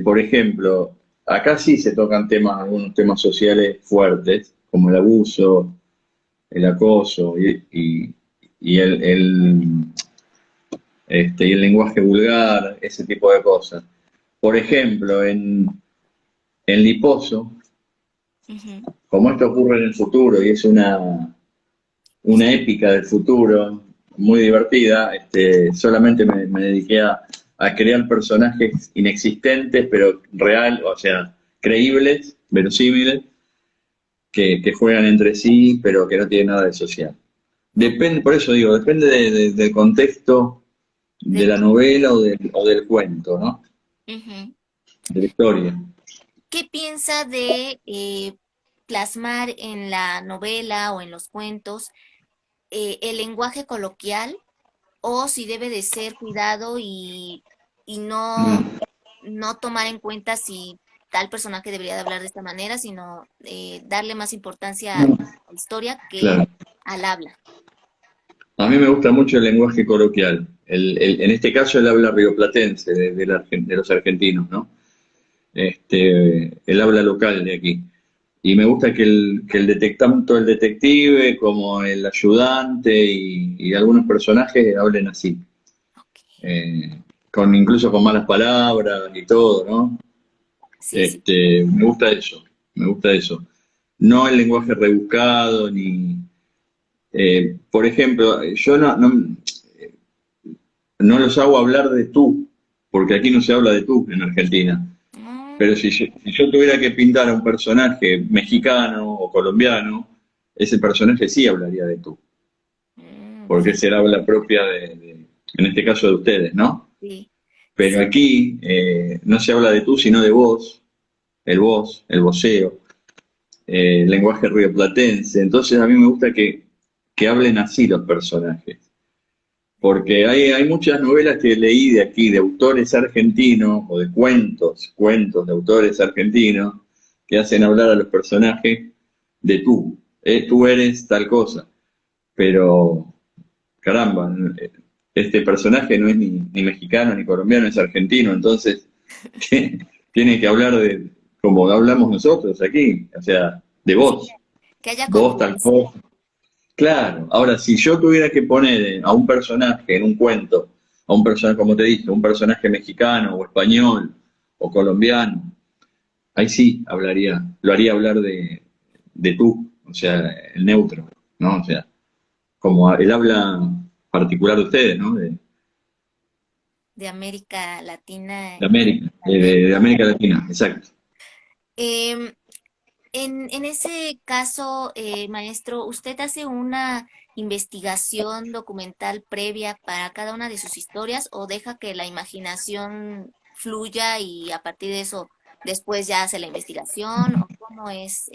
Por ejemplo, acá sí se tocan temas, algunos temas sociales fuertes, como el abuso, el acoso y y el lenguaje vulgar, ese tipo de cosas. Por ejemplo, en Liposo, Ujú. como esto ocurre en el futuro y es una Sí. épica del futuro muy divertida, solamente me dediqué a crear personajes inexistentes, pero real, o sea, creíbles, verosímiles, que juegan entre sí, pero que no tienen nada de social. Ok. Depende, por eso digo, depende del contexto de Del- la novela o del cuento, ¿no? Ujú. De la historia. ¿Qué piensa de plasmar en la novela o en los cuentos el lenguaje coloquial o si debe de ser cuidado y Mm, no tomar en cuenta si tal personaje debería de hablar de esta manera, sino darle más importancia a mm, la historia que claro. al habla? A mí me gusta mucho el lenguaje coloquial. En este caso, el habla rioplatense de los argentinos, ¿no? El habla local de aquí. Y me gusta tanto el detective como el ayudante y algunos personajes hablen así, Ok. eh, incluso con malas palabras y todo, ¿no? Sí, sí. Me gusta eso, me gusta eso. No el lenguaje rebuscado, por ejemplo, yo no los hago hablar de tú, porque aquí no se habla de tú en Argentina. Pero Mm, si yo tuviera que pintar a un personaje mexicano o colombiano, ese personaje sí hablaría de tú, porque sí, es el habla propia en este caso de ustedes, ¿no? sí, Pero sí. aquí no se habla de tú, sino de vos, el voceo, el lenguaje rioplatense. Entonces a mí me gusta que hablen así los personajes. Porque hay muchas novelas que leí de aquí, de autores argentinos, o de cuentos de autores argentinos, que hacen hablar a los personajes de tú. Tú eres tal cosa. Pero, caramba, este personaje no es ni mexicano ni colombiano, es argentino. Entonces, tiene que hablar como hablamos nosotros aquí, o sea, de Sí, vos. que haya Vos tal congruencia. cosa. Claro, ahora si yo tuviera que poner a un personaje en un cuento, a un personaje, como te dije, un personaje mexicano o español o colombiano, ahí sí lo haría hablar de tú, o sea, el neutro, ¿no? O sea, como el habla particular de ustedes, ¿no? De América Latina De y América, América. de América Latina, exacto. Em, en ese caso, maestro, ¿usted hace una investigación documental previa para cada una de sus historias o deja que la imaginación fluya y a partir de eso después ya hace la investigación? ¿O cómo es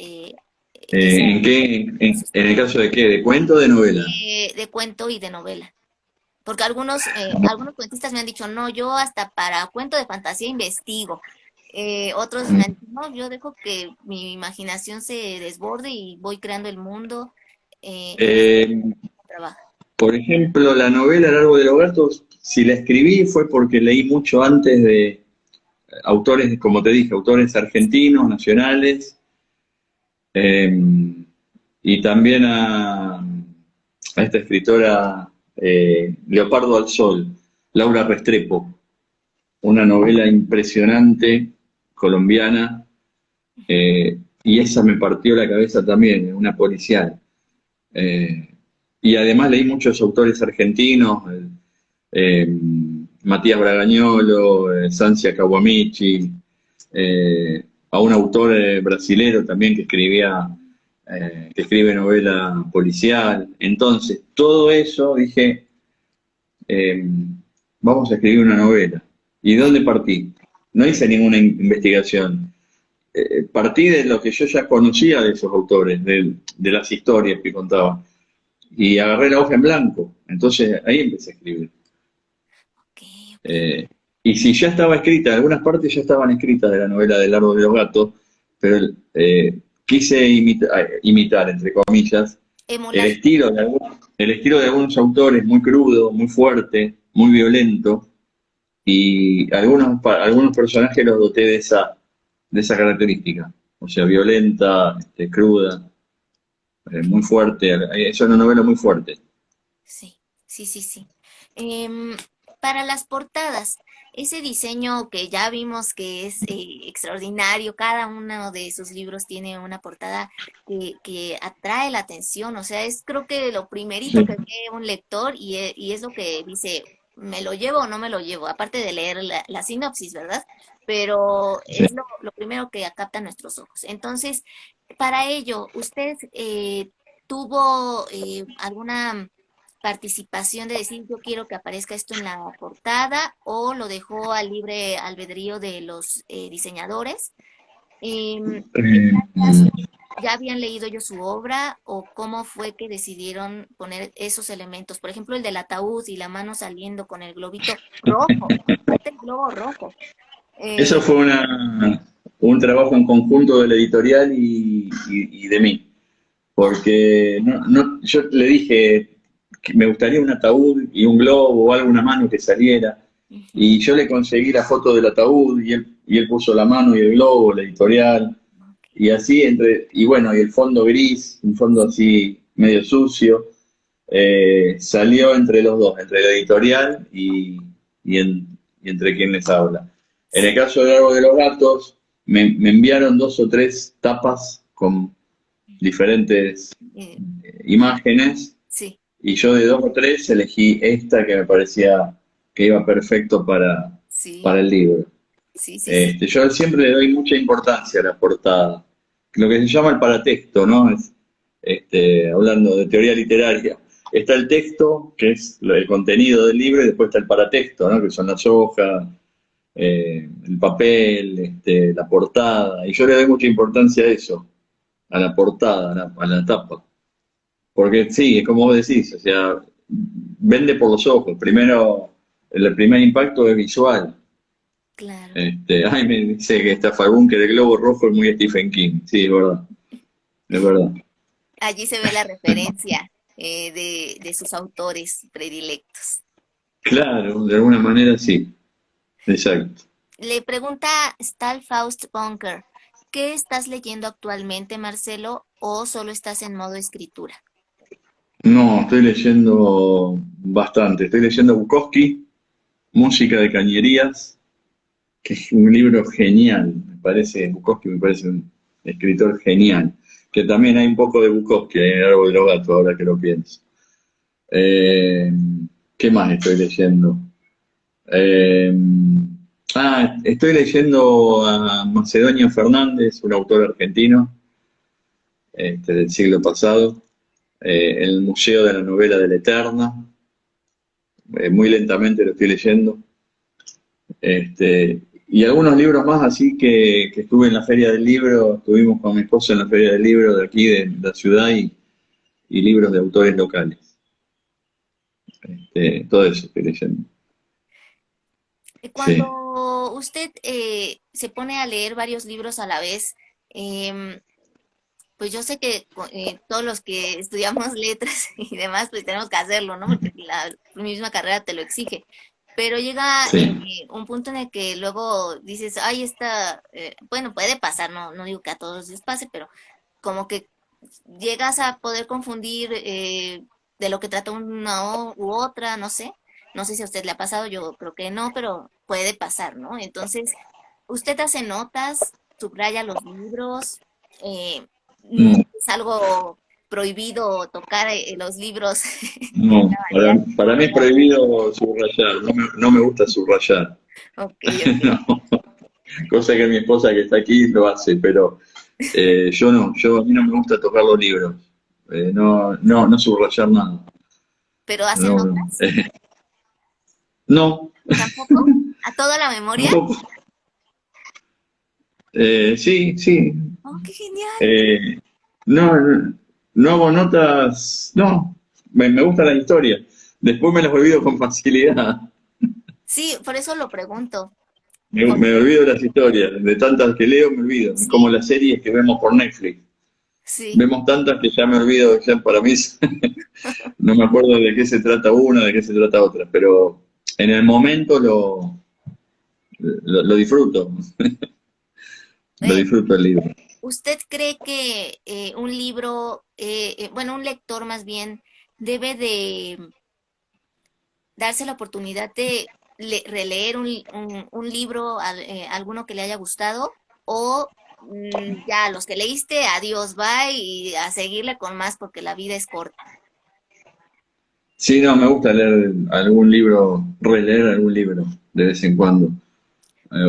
esa ¿En qué, en proceso el caso de qué? ¿De cuento o de novela? de cuento y de novela? Porque algunos cuentistas me han dicho, no, yo hasta para cuento de fantasía investigo. Otros me han dicho, no, yo dejo que mi imaginación se desborde y voy creando el mundo. En ese Eh, trabajo. Por ejemplo, la novela El árbol de los gatos, si la escribí fue porque leí mucho antes de autores, como te dije, autores argentinos, nacionales, eh, y también a esta escritora Leopardo al Sol, Laura Restrepo, una novela impresionante, colombiana, y esa me partió la cabeza también, una policial. Eh, y además leí muchos autores argentinos, Matías Bragagnolo, Sancia Kawamichi, a un autor brasilero también que escribe novela policial. Entonces, todo eso dije, eh, vamos a escribir una novela. ¿Y de dónde partí? No hice ninguna investigación. Partí de lo que yo ya conocía de esos autores, de las historias que contaban. Y agarré la hoja en blanco. Entonces ahí empecé a escribir. Ok, ok. Eh, y si ya estaba escrita, algunas partes ya estaban escritas de la novela del árbol de los gatos, pero quise imitar, entre comillas, el Emular. estilo el estilo de algunos autores muy crudo, muy fuerte, muy violento, y algunos personajes los doté de esa característica. O sea, violenta, cruda, muy fuerte. Es una novela muy fuerte. Sí, sí, sí, sí. Em, para las portadas, ese diseño que ya vimos que es extraordinario, cada uno de sus libros tiene una portada que atrae la atención, o sea, es creo que lo primerito Sí, que ve un lector y es lo que dice, ¿me lo llevo o no me lo llevo? Aparte de leer la sinopsis, ¿verdad? Pero sí. es lo primero que capta nuestros ojos. Entonces, para ello, ¿usted tuvo alguna participación de decir yo quiero que aparezca esto en la portada o lo dejó al libre albedrío de los diseñadores? En Eh, tal caso, ¿ya habían leído ellos su obra o cómo fue que decidieron poner esos elementos? Por ejemplo, el del ataúd y la mano saliendo con el globito rojo, aparte el globo rojo. Eso Eh, fue un trabajo en conjunto del editorial y de mí, ah, porque yo le dije que me gustaría un ataúd y un globo o alguna mano que saliera, ujú, y yo le conseguí la foto del ataúd y él puso la mano y el globo, la editorial, ok, y así y bueno, y el fondo gris, un fondo así medio sucio, salió entre los dos, entre la editorial y entre quien les habla. En el sí, caso de Árbol de los Gatos, me enviaron dos o tres tapas con diferentes eh, imágenes, sí, y yo de dos o tres elegí esta que me parecía que iba perfecto sí, para el libro. sí, sí, sí. Yo siempre le doy mucha importancia a la portada, lo que se llama el paratexto, ¿no? Hablando de teoría literaria. Está el texto, que es el contenido del libro, y después está el paratexto, ¿no? Que son las hojas, el papel, la portada. Y yo le doy mucha importancia a eso, a la portada, a la tapa. Porque sí, es como vos decís, o sea, vende por los ojos. Primero, el primer impacto es visual. Claro. Ay, me dice que esta que de Globo Rojo es muy Stephen King. Sí, es verdad, es verdad. Allí se ve la referencia de sus autores predilectos. Claro, de alguna manera sí, exacto. Le pregunta Stahl Faust Bunker, ¿qué estás leyendo actualmente, Marcelo, o solo estás en modo escritura? No, estoy leyendo bastante. Estoy leyendo Bukowski, Música de Cañerías, que es un libro genial. Bukowski me parece un escritor genial. Que también hay un poco de Bukowski en el Árbol de los Gatos, ahora que lo pienso. Eh, ¿Qué más estoy leyendo? Eh, Estoy leyendo a Macedonio Fernández, un autor argentino del siglo pasado, en el Museo de la Novela de la Eterna. Muy lentamente lo estoy leyendo. Y algunos libros más, así que estuve en la Feria del Libro, estuvimos con mi esposo en la Feria del Libro de aquí, de la ciudad, y libros de autores locales. Todo eso estoy leyendo. Sí. Cuando usted se pone a leer varios libros a la vez, em, pues yo sé que todos los que estudiamos letras y demás, pues tenemos que hacerlo, ¿no? Porque la misma carrera te lo exige. Pero llega Sí. un punto en el que luego dices, ay, bueno, puede pasar, no digo que a todos les pase, pero como que llegas a poder confundir de lo que trata una u otra, no sé. No sé si a usted le ha pasado, yo creo que no, pero puede pasar, ¿no? Entonces, usted hace notas, subraya los libros, Mm. es algo prohibido tocar los libros en No, la mañana. para mí es prohibido subrayar, no me gusta subrayar. Ok, ok. No, cosa que mi esposa que está aquí lo hace, pero yo no, a mí no me gusta tocar los libros. No subrayar nada. ¿Pero hacen No, no. notas? No, ¿Tampoco? ¿A toda la memoria? tampoco. Sí, sí. Oh, qué genial. Eh, no, no hago notas, no. Me gusta la historia. Después me las olvido con facilidad. Sí, por eso lo pregunto. Me Porque olvido las historias. De tantas que leo me olvido. Es como sí, las series que vemos por Netflix. sí. Vemos tantas que ya me olvido, ya para mí no me acuerdo de qué se trata una, de qué se trata otra, pero en el momento lo disfruto, lo Eh, disfruto el libro. ¿Usted cree que un libro, bueno, un lector más bien, debe de darse la oportunidad de releer un libro, alguno que le haya gustado, o ya los que leíste, adiós, bye, y a seguirle con más porque la vida es corta? Sí, no, me gusta leer algún libro, releer algún libro de vez en cuando.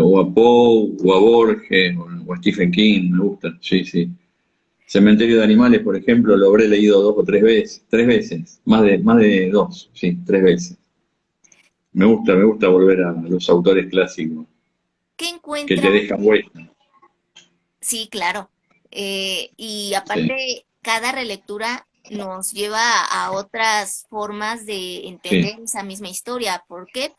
O a Poe, o a Borges, o a Stephen King, me gusta, sí, sí. Cementerio de Animales, por ejemplo, lo habré leído dos o tres veces, más de dos, sí, tres veces. Me gusta volver a los autores clásicos ¿Qué que encuentra? te dejan huella, Sí, claro. Y sí, aparte, cada relectura nos lleva a otras formas de sí, entender esa misma historia. ¿Por qué?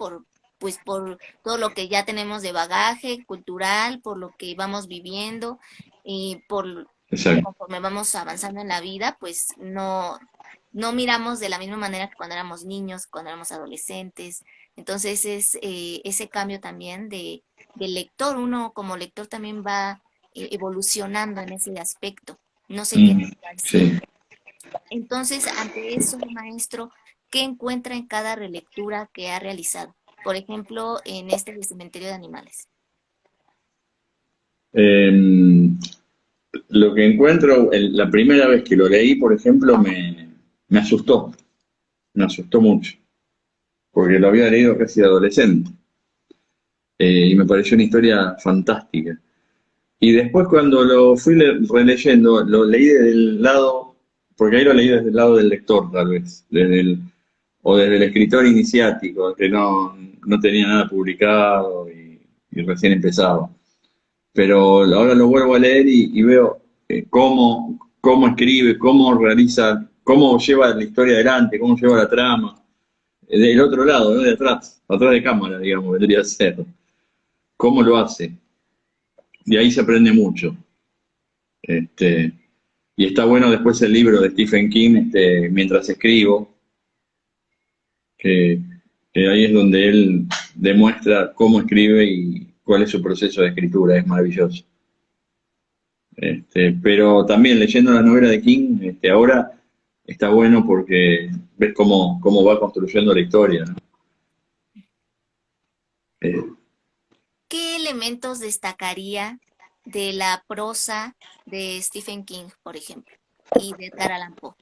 Pues por todo lo que ya tenemos de bagaje cultural, por lo que vamos viviendo y por exacto. conforme vamos avanzando en la vida, pues no miramos de la misma manera que cuando éramos niños, cuando éramos adolescentes. Entonces es ese cambio también del lector. Uno como lector también va evolucionando en ese aspecto, no se queda Mm, igual sí. siempre. Entonces, ante eso, maestro, ¿qué encuentra en cada relectura que ha realizado? Por ejemplo, en este de Cementerio de Animales. Eh, lo que encuentro, la primera vez que lo leí, por ejemplo, me me asustó mucho, porque lo había leído casi de adolescente, y me pareció una historia fantástica. Y después cuando lo fui releyendo, lo leí desde el lado, porque ahí lo leí desde el lado del lector, tal vez, o desde el escritor iniciático, que no tenía nada publicado y recién empezaba. Pero ahora lo vuelvo a leer y veo cómo escribe, cómo realiza, cómo lleva la historia adelante, cómo lleva la trama. Del otro lado, ¿no? De atrás de cámara, digamos, vendría a ser. Cómo lo hace. Y ahí se aprende mucho. Este, y está bueno después el libro de Stephen King, Mientras escribo, que, que ahí es donde él demuestra cómo escribe y cuál es su proceso de escritura. Es maravilloso. Pero también leyendo la novela de King, ahora está bueno porque ves cómo va construyendo la historia, ¿no? Eh, ¿Qué elementos destacaría de la prosa de Stephen King, por ejemplo, y de Edgar Allan Poe?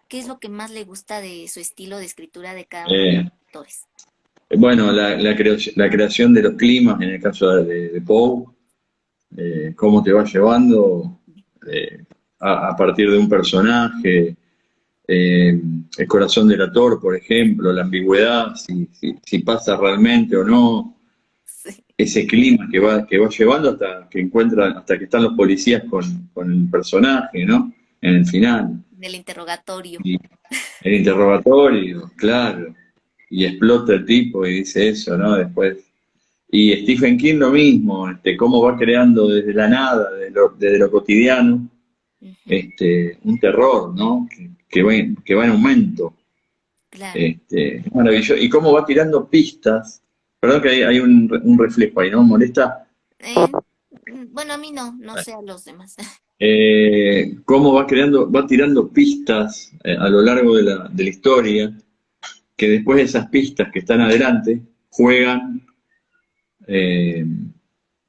¿Qué es lo que más le gusta de su estilo de escritura de cada uno de eh, los autores? bueno, la creación de los climas, en el caso de Poe, cómo te va llevando eh, a partir de un personaje, el corazón del actor, por ejemplo, la ambigüedad, si pasa realmente o no, Sí, ese clima que va llevando hasta que hasta que están los policías con el personaje, ¿no? En el final. del interrogatorio. Y el interrogatorio, claro. Y explota el tipo y dice eso, ¿no? Después. Y Stephen King lo mismo, cómo va creando desde la nada, desde lo cotidiano, Ujú, un terror, ¿no? Que va en aumento. claro. Es maravilloso. Y cómo va tirando pistas. Perdón que hay un reflejo ahí, ¿no? ¿Molesta? Eh, bueno, a mí no sé a los demás. Cómo va tirando pistas a lo largo de la historia, que después de esas pistas que están adelante, juegan eh,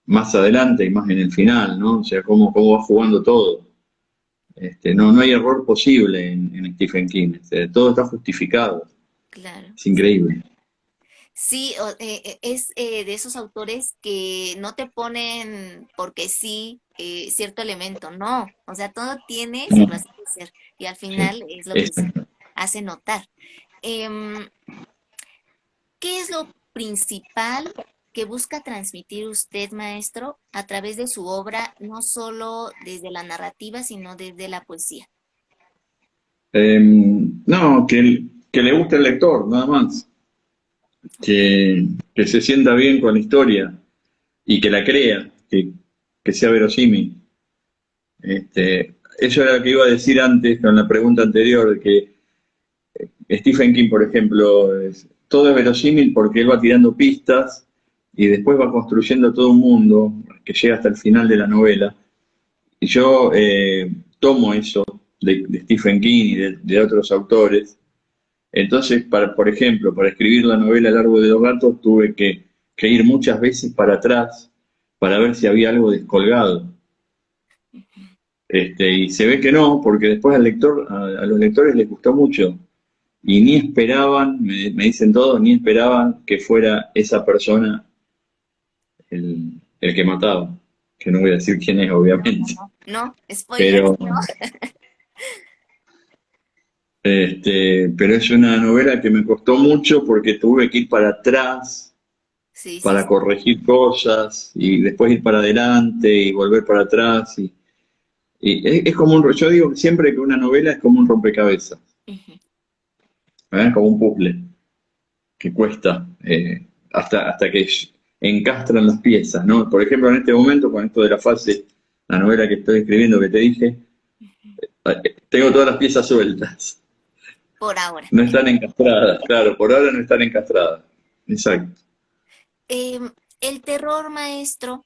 más adelante y más en el final, ¿no? O sea, cómo va jugando todo. No hay error posible en Stephen King. Todo está justificado. claro. Es increíble. Sí, es de esos autores que no te ponen porque sí cierto elemento, no, o sea, todo tiene su No, razón de ser y al sí, final es lo que se exacto. hace notar. Em, ¿Qué es lo principal que busca transmitir usted, maestro, a través de su obra, no solo desde la narrativa, sino desde la poesía? No, que le guste el lector, nada más. Ok. Que se sienta bien con la historia y que la crea, que sea verosímil. Eso era lo que iba a decir antes con la pregunta anterior, que Stephen King, por ejemplo, todo es verosímil porque él va tirando pistas y después va construyendo todo un mundo que llega hasta el final de la novela. Y yo tomo eso de Stephen King y de otros autores. Entonces, por ejemplo, para escribir la novela El árbol de los gatos, tuve que ir muchas veces para atrás para ver si había algo descolgado. Y se ve que no, porque después a los lectores les gustó mucho. Y ni esperaban, me dicen todos, ni esperaban que fuera esa persona el que mataba. Que no voy a decir quién es, obviamente. No, spoilers, Pero, no. pero es una novela que me costó mucho porque tuve que ir para atrás Sí, sí, para sí. corregir cosas y después ir para adelante y volver para atrás. Y es como yo digo siempre que una novela es como un rompecabezas, Ujú. como un puzzle que cuesta hasta que encastran las piezas, ¿no? Por ejemplo, en este momento, con esto de la fase, la novela que estoy escribiendo que te dije, tengo todas las piezas sueltas, Por ahora. no están encastradas, claro, por ahora no están encastradas. Exacto. El terror, maestro,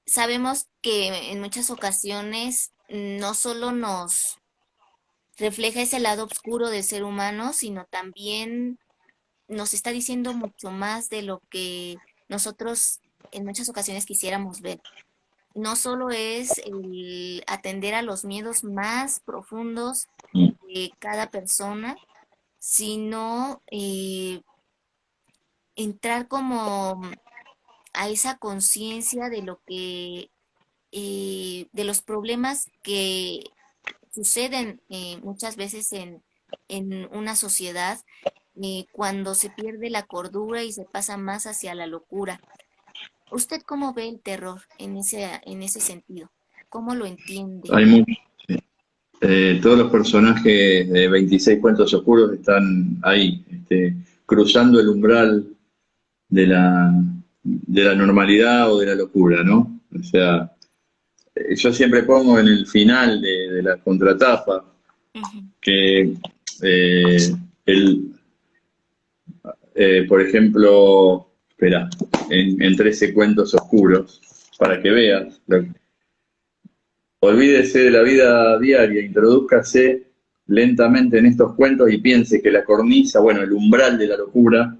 sabemos que en muchas ocasiones no solo nos refleja ese lado oscuro del ser humano, sino también nos está diciendo mucho más de lo que nosotros en muchas ocasiones quisiéramos ver. No solo es el atender a los miedos más profundos Mm. de cada persona, sino entrar como a esa conciencia de lo que, de los problemas que suceden muchas veces en una sociedad cuando se pierde la cordura y se pasa más hacia la locura. ¿Usted cómo ve el terror en ese sentido? ¿Cómo lo entiende? Hay mucho. Todos los personajes de 26 cuentos oscuros están ahí, cruzando el umbral de la normalidad o de la locura, ¿no? O sea, yo siempre pongo en el final de la contratapa Ujú. que eh, el, por ejemplo, espera, en 13 cuentos oscuros, para que veas, olvídese de la vida diaria, introdúzcase lentamente en estos cuentos y piense que la cornisa, bueno, el umbral de la locura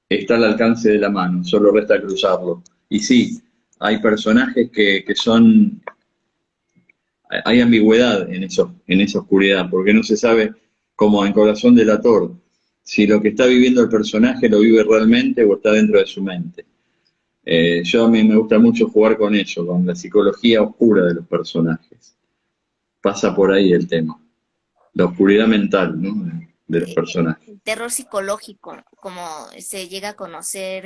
está al alcance de la mano, solo resta cruzarlo. Y sí, hay personajes que son, hay ambigüedad en esa oscuridad, porque no se sabe, como en Corazón del Ator, si lo que está viviendo el personaje lo vive realmente o está dentro de su mente. A mí me gusta mucho jugar con eso, con la psicología oscura de los personajes. Pasa por ahí el tema, la oscuridad mental, ¿no? De los personajes. El terror psicológico, como se llega a conocer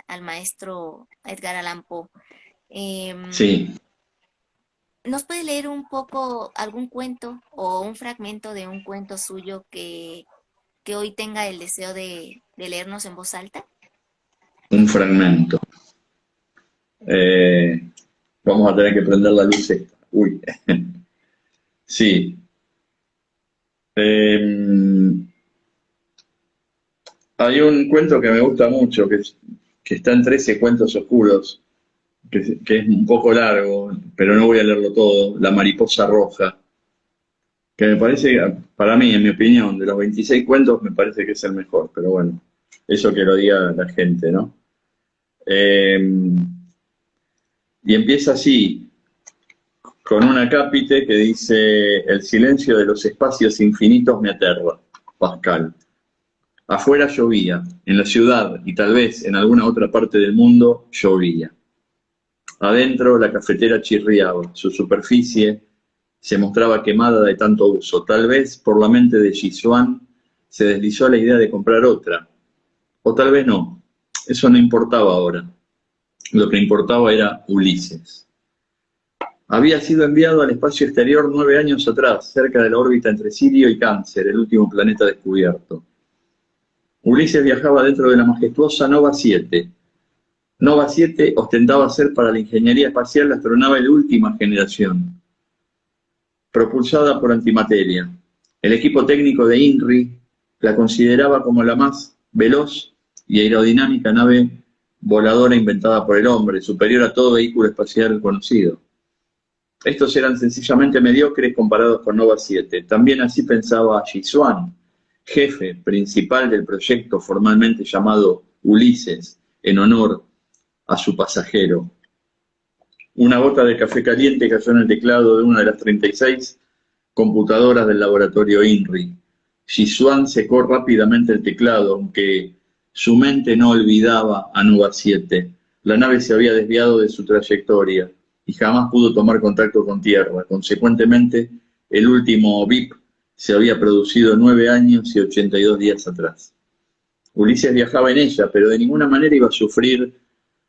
al maestro Edgar Allan Poe. Em, Sí, ¿Nos puede leer un poco algún cuento o un fragmento de un cuento suyo que hoy tenga el deseo de leernos en voz alta? un fragmento. Eh, Vamos a tener que prender la luz esta. Uy, sí. Eh, Hay un cuento que me gusta mucho, que está en 13 cuentos oscuros, que es un poco largo, pero no voy a leerlo todo. La mariposa roja, que me parece, para mí, en mi opinión, de los 26 cuentos, me parece que es el mejor, pero bueno, eso que lo diga la gente, ¿no? Eh, y empieza así. con un acápite que dice: el silencio de los espacios infinitos me aterra. Pascal. Afuera llovía, en la ciudad y tal vez en alguna otra parte del mundo llovía. Adentro la cafetera chirriaba, su superficie se mostraba quemada de tanto uso. Tal vez por la mente de Xishuan se deslizó la idea de comprar otra, o tal vez no. Eso no importaba ahora. Lo que importaba era Ulises. Había sido enviado al espacio exterior 9 años atrás, cerca de la órbita entre Sirio y Cáncer, el último planeta descubierto. Ulises viajaba dentro de la majestuosa Nova 7. Nova 7 ostentaba ser para la ingeniería espacial la astronave de última generación, propulsada por antimateria. El equipo técnico de INRI la consideraba como la más veloz y aerodinámica nave voladora inventada por el hombre, superior a todo vehículo espacial conocido. Estos eran sencillamente mediocres comparados con Nova 7. También así pensaba Xishuan, jefe principal del proyecto formalmente llamado Ulises, en honor a su pasajero. Una gota de café caliente cayó en el teclado de una de las 36 computadoras del laboratorio INRI. Xishuan secó rápidamente el teclado, aunque su mente no olvidaba a Nova 7. La nave se había desviado de su trayectoria y jamás pudo tomar contacto con Tierra. Consecuentemente, el último bip se había producido 9 años y 82 días atrás. Ulises viajaba en ella, pero de ninguna manera iba a sufrir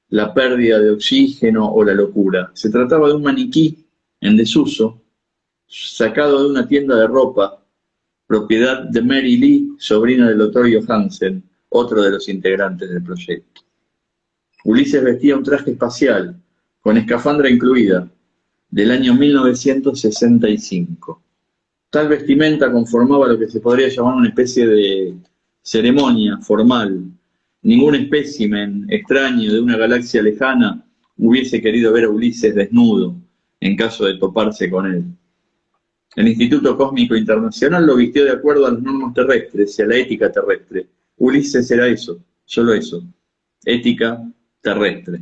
la pérdida de oxígeno o la locura. Se trataba de un maniquí en desuso, sacado de una tienda de ropa, propiedad de Mary Lee, sobrina del doctor Johansen, otro de los integrantes del proyecto. Ulises vestía un traje espacial, con escafandra incluida, del año 1965. Tal vestimenta conformaba lo que se podría llamar una especie de ceremonia formal. Ningún espécimen extraño de una galaxia lejana hubiese querido ver a Ulises desnudo en caso de toparse con él. El Instituto Cósmico Internacional lo vistió de acuerdo a las normas terrestres y a la ética terrestre. Ulises era eso, solo eso, ética terrestre.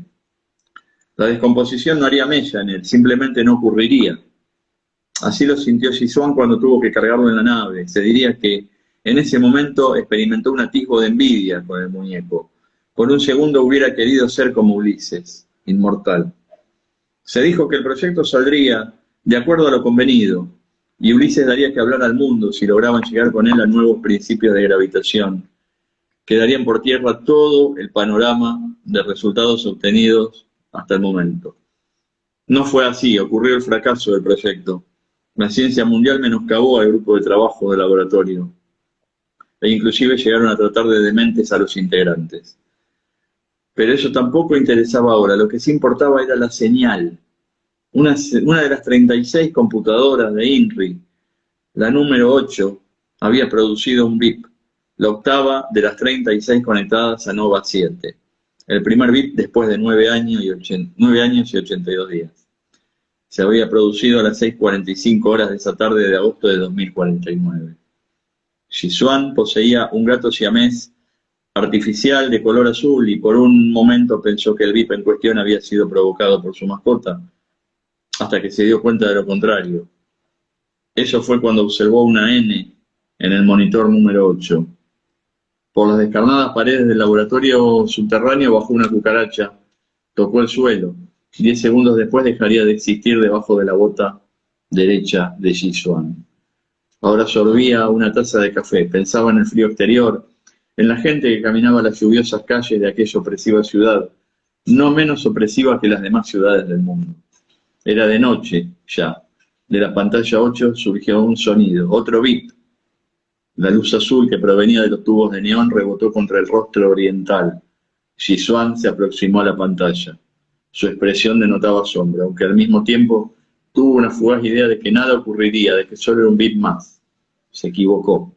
La descomposición no haría mella en él, simplemente no ocurriría. Así lo sintió Xishuan cuando tuvo que cargarlo en la nave. Se diría que en ese momento experimentó un atisbo de envidia con el muñeco. Por un segundo hubiera querido ser como Ulises, inmortal. Se dijo que el proyecto saldría de acuerdo a lo convenido, y Ulises daría que hablar al mundo si lograban llegar con él a nuevos principios de gravitación, que darían por tierra todo el panorama de resultados obtenidos hasta el momento. No fue así, ocurrió el fracaso del proyecto. La ciencia mundial menoscabó al grupo de trabajo del laboratorio, e inclusive llegaron a tratar de dementes a los integrantes. Pero eso tampoco interesaba ahora, lo que sí importaba era la señal. Una de las 36 computadoras de INRI, la número 8, había producido un bip, la octava de las 36 conectadas a Nova 7. El primer bip después de 9 años y 82 días. Se había producido a las 6:45 horas de esa tarde de agosto de 2049. Xishuan poseía un gato siamés artificial de color azul y por un momento pensó que el bip en cuestión había sido provocado por su mascota, hasta que se dio cuenta de lo contrario. Eso fue cuando observó una N en el monitor número 8. Por las descarnadas paredes del laboratorio subterráneo bajó una cucaracha, tocó el suelo. 10 segundos después dejaría de existir debajo de la bota derecha de Xishuan. Ahora sorbía una taza de café, pensaba en el frío exterior, en la gente que caminaba las lluviosas calles de aquella opresiva ciudad, no menos opresiva que las demás ciudades del mundo. Era de noche ya. De la pantalla 8 surgió un sonido, otro bip. La luz azul que provenía de los tubos de neón rebotó contra el rostro oriental. Xishuan se aproximó a la pantalla. Su expresión denotaba asombro, aunque al mismo tiempo tuvo una fugaz idea de que nada ocurriría, de que solo era un bip más. Se equivocó.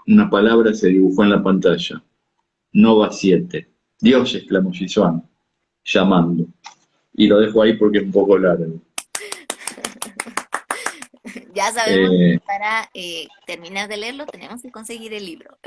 Una palabra se dibujó en la pantalla. Nova 7. Dios, exclamó Xishuan, llamando. Y lo dejo ahí porque es un poco largo. Ya sabemos que para terminar de leerlo tenemos que conseguir el libro.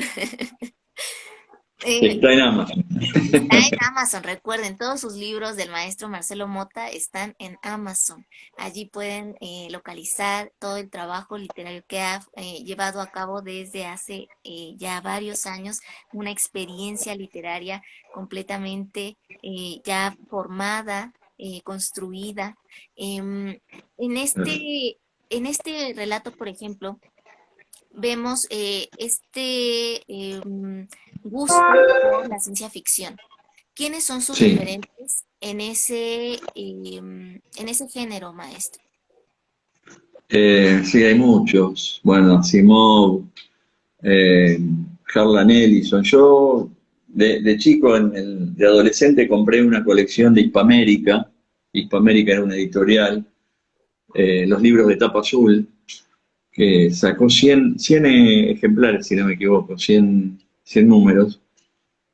Eh, Está en Amazon. Está en Amazon, recuerden, todos sus libros del maestro Marcelo Mota están en Amazon. Allí pueden localizar todo el trabajo literario que ha llevado a cabo desde hace ya varios años, una experiencia literaria completamente ya formada, construida. Em, en este relato, por ejemplo, vemos gusto por la ciencia ficción. ¿Quiénes son sus Sí, referentes en ese género, maestro? sí, hay muchos. Bueno, Asimov, eh, Harlan Ellison. Yo de chico, de adolescente, compré una colección de Hispamérica. Hispamérica era una editorial, los libros de tapa azul, que sacó 100 ejemplares, si no me equivoco, 100 números.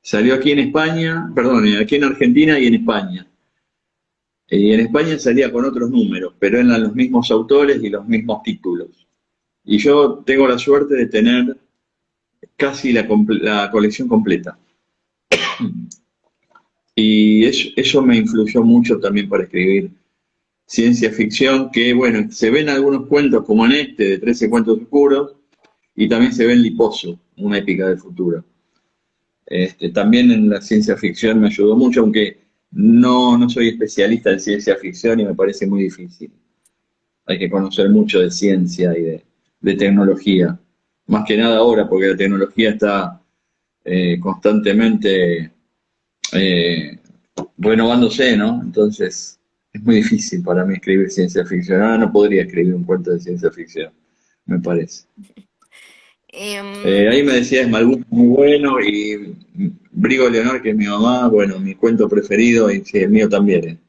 Salió aquí en España, perdón, aquí en Argentina y en España. Y en España salía con otros números, pero eran los mismos autores y los mismos títulos. Y yo tengo la suerte de tener casi la colección completa. Y eso me influyó mucho también para escribir ciencia ficción, que bueno, se ven algunos cuentos como en este, de 13 cuentos oscuros, y también se ve en Liposo, una épica del futuro. También en la ciencia ficción me ayudó mucho, aunque no soy especialista en ciencia ficción y me parece muy difícil. Hay que conocer mucho de ciencia y de tecnología. Más que nada ahora, porque la tecnología está constantemente eh, renovándose, ¿no? Entonces es muy difícil para mí escribir ciencia ficción. Ahora no podría escribir un cuento de ciencia ficción, me parece. Em, Ahí me decía Esmalbú, muy bueno, y Brigo Leonor, que es mi mamá, bueno, mi cuento preferido, y sí, el mío también.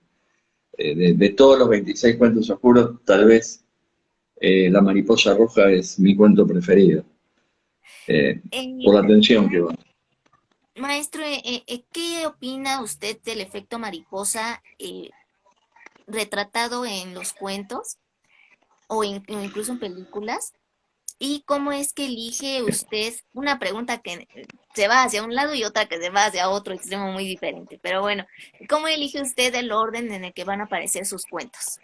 De todos los 26 cuentos oscuros, tal vez La mariposa roja es mi cuento preferido, por eh, la atención que va. maestro, ¿qué opina usted del efecto mariposa retratado en los cuentos o incluso en películas? ¿Y cómo es que elige usted una pregunta que se va hacia un lado y otra que se va hacia otro extremo muy diferente? Pero bueno, ¿cómo elige usted el orden en el que van a aparecer sus cuentos?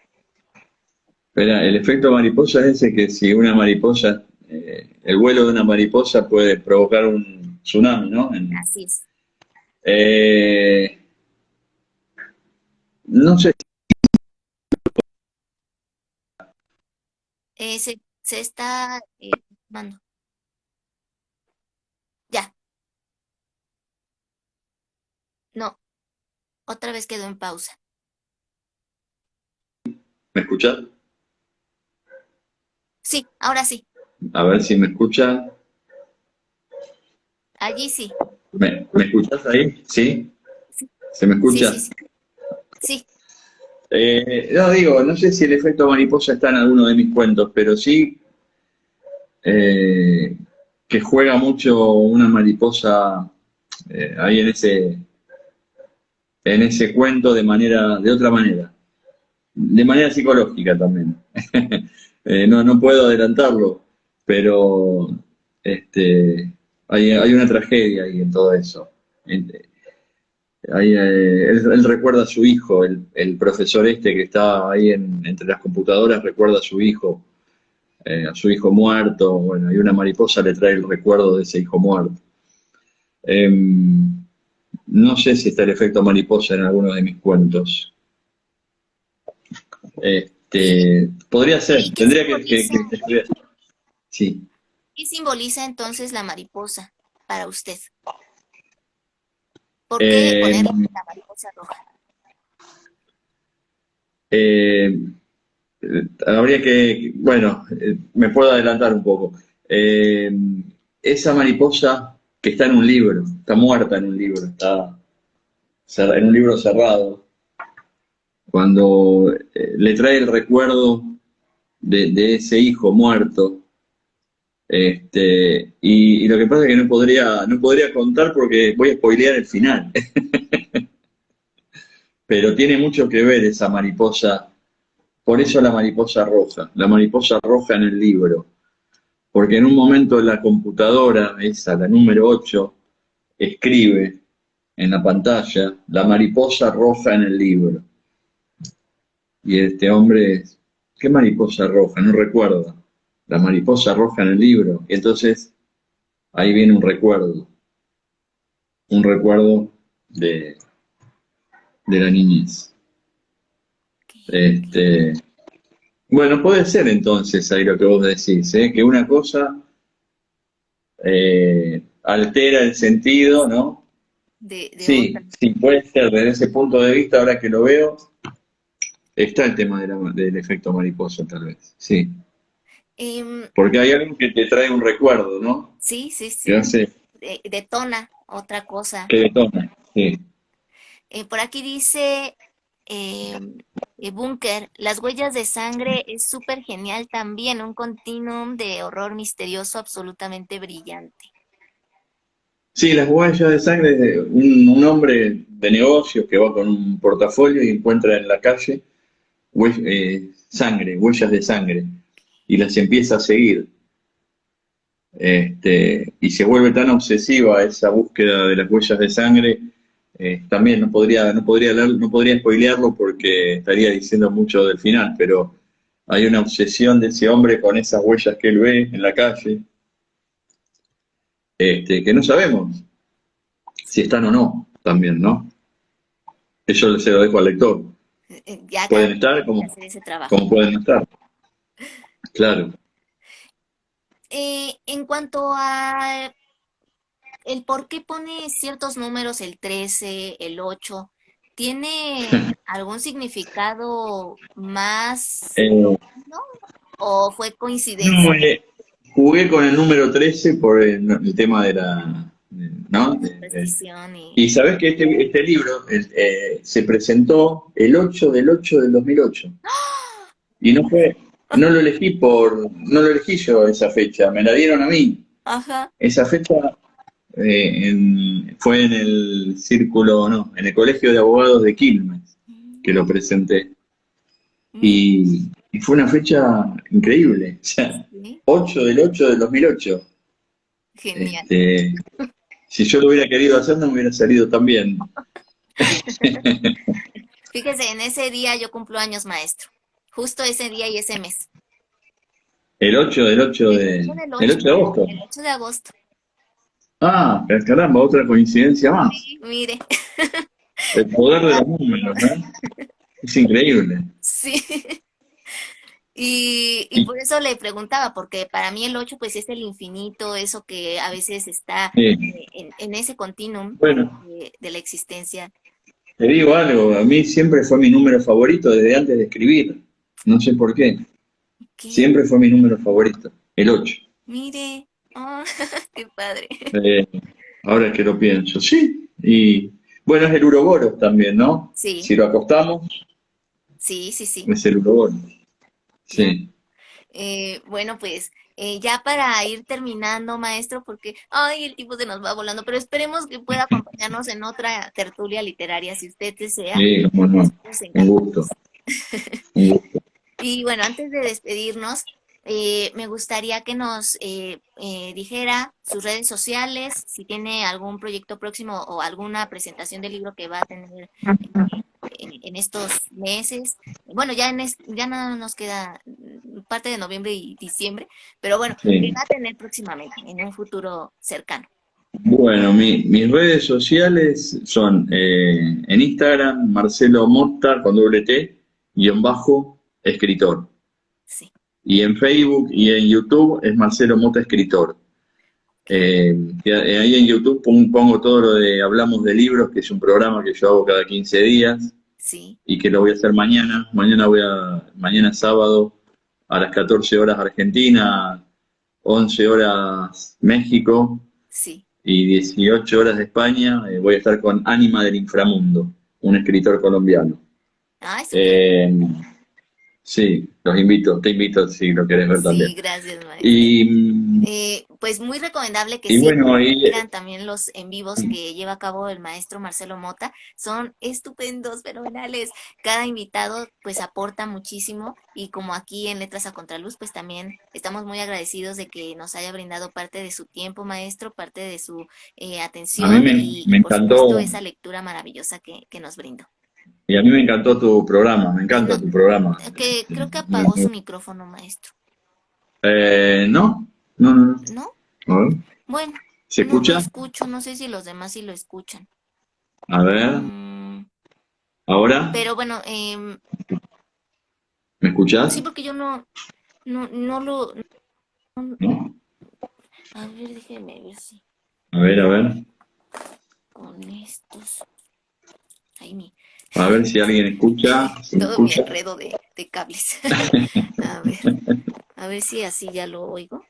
Espera, el efecto mariposa es ese que si una mariposa, el vuelo de una mariposa puede provocar un tsunami, ¿no? Así es. Eh, no sé, Se está mando. Ya, no, otra vez quedó en pausa. ¿me escuchás? Sí, ahora sí, A ver si me escucha. allí sí. ¿Me escuchás ahí? ¿Sí? Sí, ¿Se me sí, sí, escucha? sí. Sí. No digo, no sé si el efecto mariposa está en alguno de mis cuentos, pero sí eh, que juega mucho una mariposa ahí en ese cuento de otra manera, de manera psicológica también. No puedo adelantarlo, pero este, hay una tragedia ahí en todo eso. Ahí, él recuerda a su hijo, el profesor este que está ahí entre las computadoras, recuerda a su hijo muerto, bueno, y una mariposa le trae el recuerdo de ese hijo muerto. Eh, no sé si está el efecto mariposa en alguno de mis cuentos. ¿Y, Podría y ser, qué tendría simboliza, que estudiar. Sí. qué simboliza entonces la mariposa para usted? ¿Por qué Eh, ponerle la mariposa roja? eh, habría bueno, me puedo adelantar un poco. Eh, esa mariposa que está en un libro, está muerta en un libro, está en un libro cerrado, cuando le trae el recuerdo de ese hijo muerto, y lo que pasa es que no podría contar porque voy a spoilear el final, pero tiene mucho que ver esa mariposa, por eso la mariposa roja en el libro, porque en un momento la computadora, esa, la número 8 escribe en la pantalla la mariposa roja en el libro. Y este hombre, ¿qué mariposa roja? No recuerdo. La mariposa roja en el libro. Y entonces ahí viene un recuerdo de la niñez. Este, bueno, puede ser entonces ahí lo que vos decís, ¿eh? Que una cosa altera el sentido, ¿no? de otra. Sí, sí, puede ser desde ese punto de vista, ahora que lo veo, está el tema del efecto mariposa, tal vez, sí. Em, Porque hay algo que te trae un recuerdo, ¿no? sí, sí, Que sí. hace, Detona otra cosa. que detona, sí. Por aquí dice eh, Bunker, las huellas de sangre es súper genial también, un continuum de horror misterioso absolutamente brillante. Sí, las huellas de sangre de un hombre de negocios que va con un portafolio y encuentra en la calle sangre, huellas de sangre, y las empieza a seguir. Y se vuelve tan obsesiva esa búsqueda de las huellas de sangre, también no podría spoilearlo porque estaría diciendo mucho del final, pero hay una obsesión de ese hombre con esas huellas que él ve en la calle, que no sabemos si están o no, también, ¿no? Eso se lo dejo al lector. Ya cada Pueden quien estar tiene que como, hacer ese trabajo. como pueden no estar, claro. En cuanto a el por qué pone ciertos números, el 13, el 8, ¿tiene algún significado más Eh, profundo o fue no, coincidencia jugué con el número 13 por el tema de ¿no? la superstición y... Y sabés que este libro se presentó el 8 del 8 del 2008. ¡Ah! Y no lo elegí yo esa fecha, me la dieron a mí. Ajá. Esa fecha fue en el círculo, no, en el Colegio de Abogados de Quilmes que lo presenté. Mira, Y fue una fecha increíble, o sea, sí, 8 del 8 del 2008. genial. Este, si yo lo hubiera querido hacer, no me hubiera salido tan bien. Fíjese, en ese día yo cumplo años, maestro. Justo ese día y ese mes. El 8 del 8 El 8 del el 8, 8 de agosto. el 8 de agosto. Ah, caramba, otra coincidencia más. Sí, mire. El poder de los números, ¿no? Es increíble. Sí. Y Y, por eso le preguntaba, porque para mí el 8 pues es el infinito, eso que a veces está en ese continuum bueno, de la existencia. te digo algo, a mí siempre fue mi número favorito desde antes de escribir. No sé por qué. ¿Qué? Siempre fue mi número favorito, el 8. Mire. Oh, qué padre. Eh, ahora que lo pienso, sí. Y bueno, es el Uroboros también, ¿no? Sí, Si lo acostamos, sí, sí, sí, es el Uroboros. claro. Sí. Bueno, pues ya para ir terminando, maestro, porque, ay, el tiempo se nos va volando, pero esperemos que pueda acompañarnos en otra tertulia literaria, si usted desea. Sí, cómo no. Nosotros Un gusto, encantados. un gusto. Y bueno, antes de despedirnos, me gustaría que nos dijera sus redes sociales, si tiene algún proyecto próximo o alguna presentación de libro que va a tener en estos meses. Bueno, ya no nos queda parte de noviembre y diciembre, pero bueno, que Sí. va a tener próximamente, en un futuro cercano. Bueno, mis redes sociales son en Instagram, Marcelo Motta con doble T, guión bajo, escritor. Sí, Y en Facebook y en YouTube es Marcelo Motta Escritor. ok, Ahí en YouTube pongo todo lo de Hablamos de Libros, que es un programa que yo hago cada 15 días sí, y que lo voy a hacer mañana. Mañana sábado a las 14 horas Argentina, 11 horas México sí. y 18 horas de España. Voy a estar con Ánima del Inframundo, un escritor colombiano. Ay, súper. Eh, Sí, te invito si lo querés ver Sí, también. gracias, maestro. Y, Pues muy recomendable que y bueno, sigan también los en vivos que lleva a cabo el maestro Marcelo Mota. Son estupendos, fenomenales. Cada invitado pues aporta muchísimo y como aquí en Letras a Contraluz, pues también estamos muy agradecidos de que nos haya brindado parte de su tiempo, maestro, parte de su a mí atención me y por supuesto encantó, esa lectura maravillosa que nos brindó. y a mí me encantó tu programa, me No, encanta tu programa. que creo que apagó su micrófono, maestro. No, no, no, no. ¿No? A ver, Bueno, ¿se no lo escucha? escucho, no sé si los demás sí lo escuchan. A ver, Mm, ¿ahora? pero bueno, ¿Me sí, escuchás? porque yo no lo... ¿No? A ver, déjeme ver si A ver, con estos... Ahí a ver si alguien escucha, si me todo mi escucha. enredo de cables. A ver, a ver si así ya lo oigo.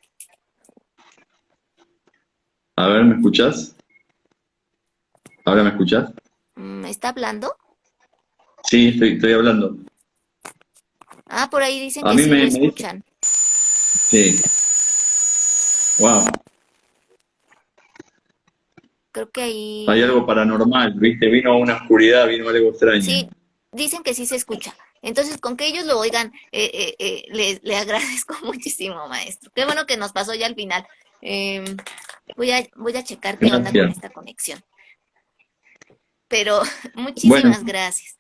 A ver, ¿me escuchás? ¿Ahora me escuchás? ¿Está hablando? Sí, estoy hablando. Ah, por ahí dicen A que mí sí lo me dice, escuchan. sí, wow, Creo que hay ahí... algo paranormal, ¿viste? Vino una oscuridad, vino algo extraño. Sí, dicen que sí se escucha. Entonces, con que ellos lo oigan, le agradezco muchísimo, maestro. Qué bueno que nos pasó ya al final. Em, voy a checar qué onda con Gracias. esta conexión. Pero Bueno, muchísimas gracias.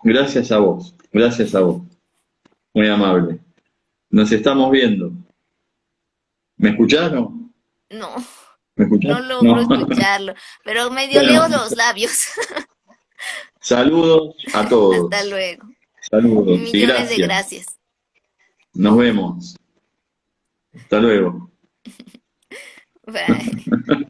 gracias a vos, gracias a vos. Muy amable. Nos estamos viendo. ¿Me escuchás o no? No, ¿Me escuchás? no logro No. escucharlo, pero medio Bueno, leo los labios. saludos a Hasta todos. luego. Saludos y Millones de gracias. gracias. Nos vemos. Hasta luego. Bye.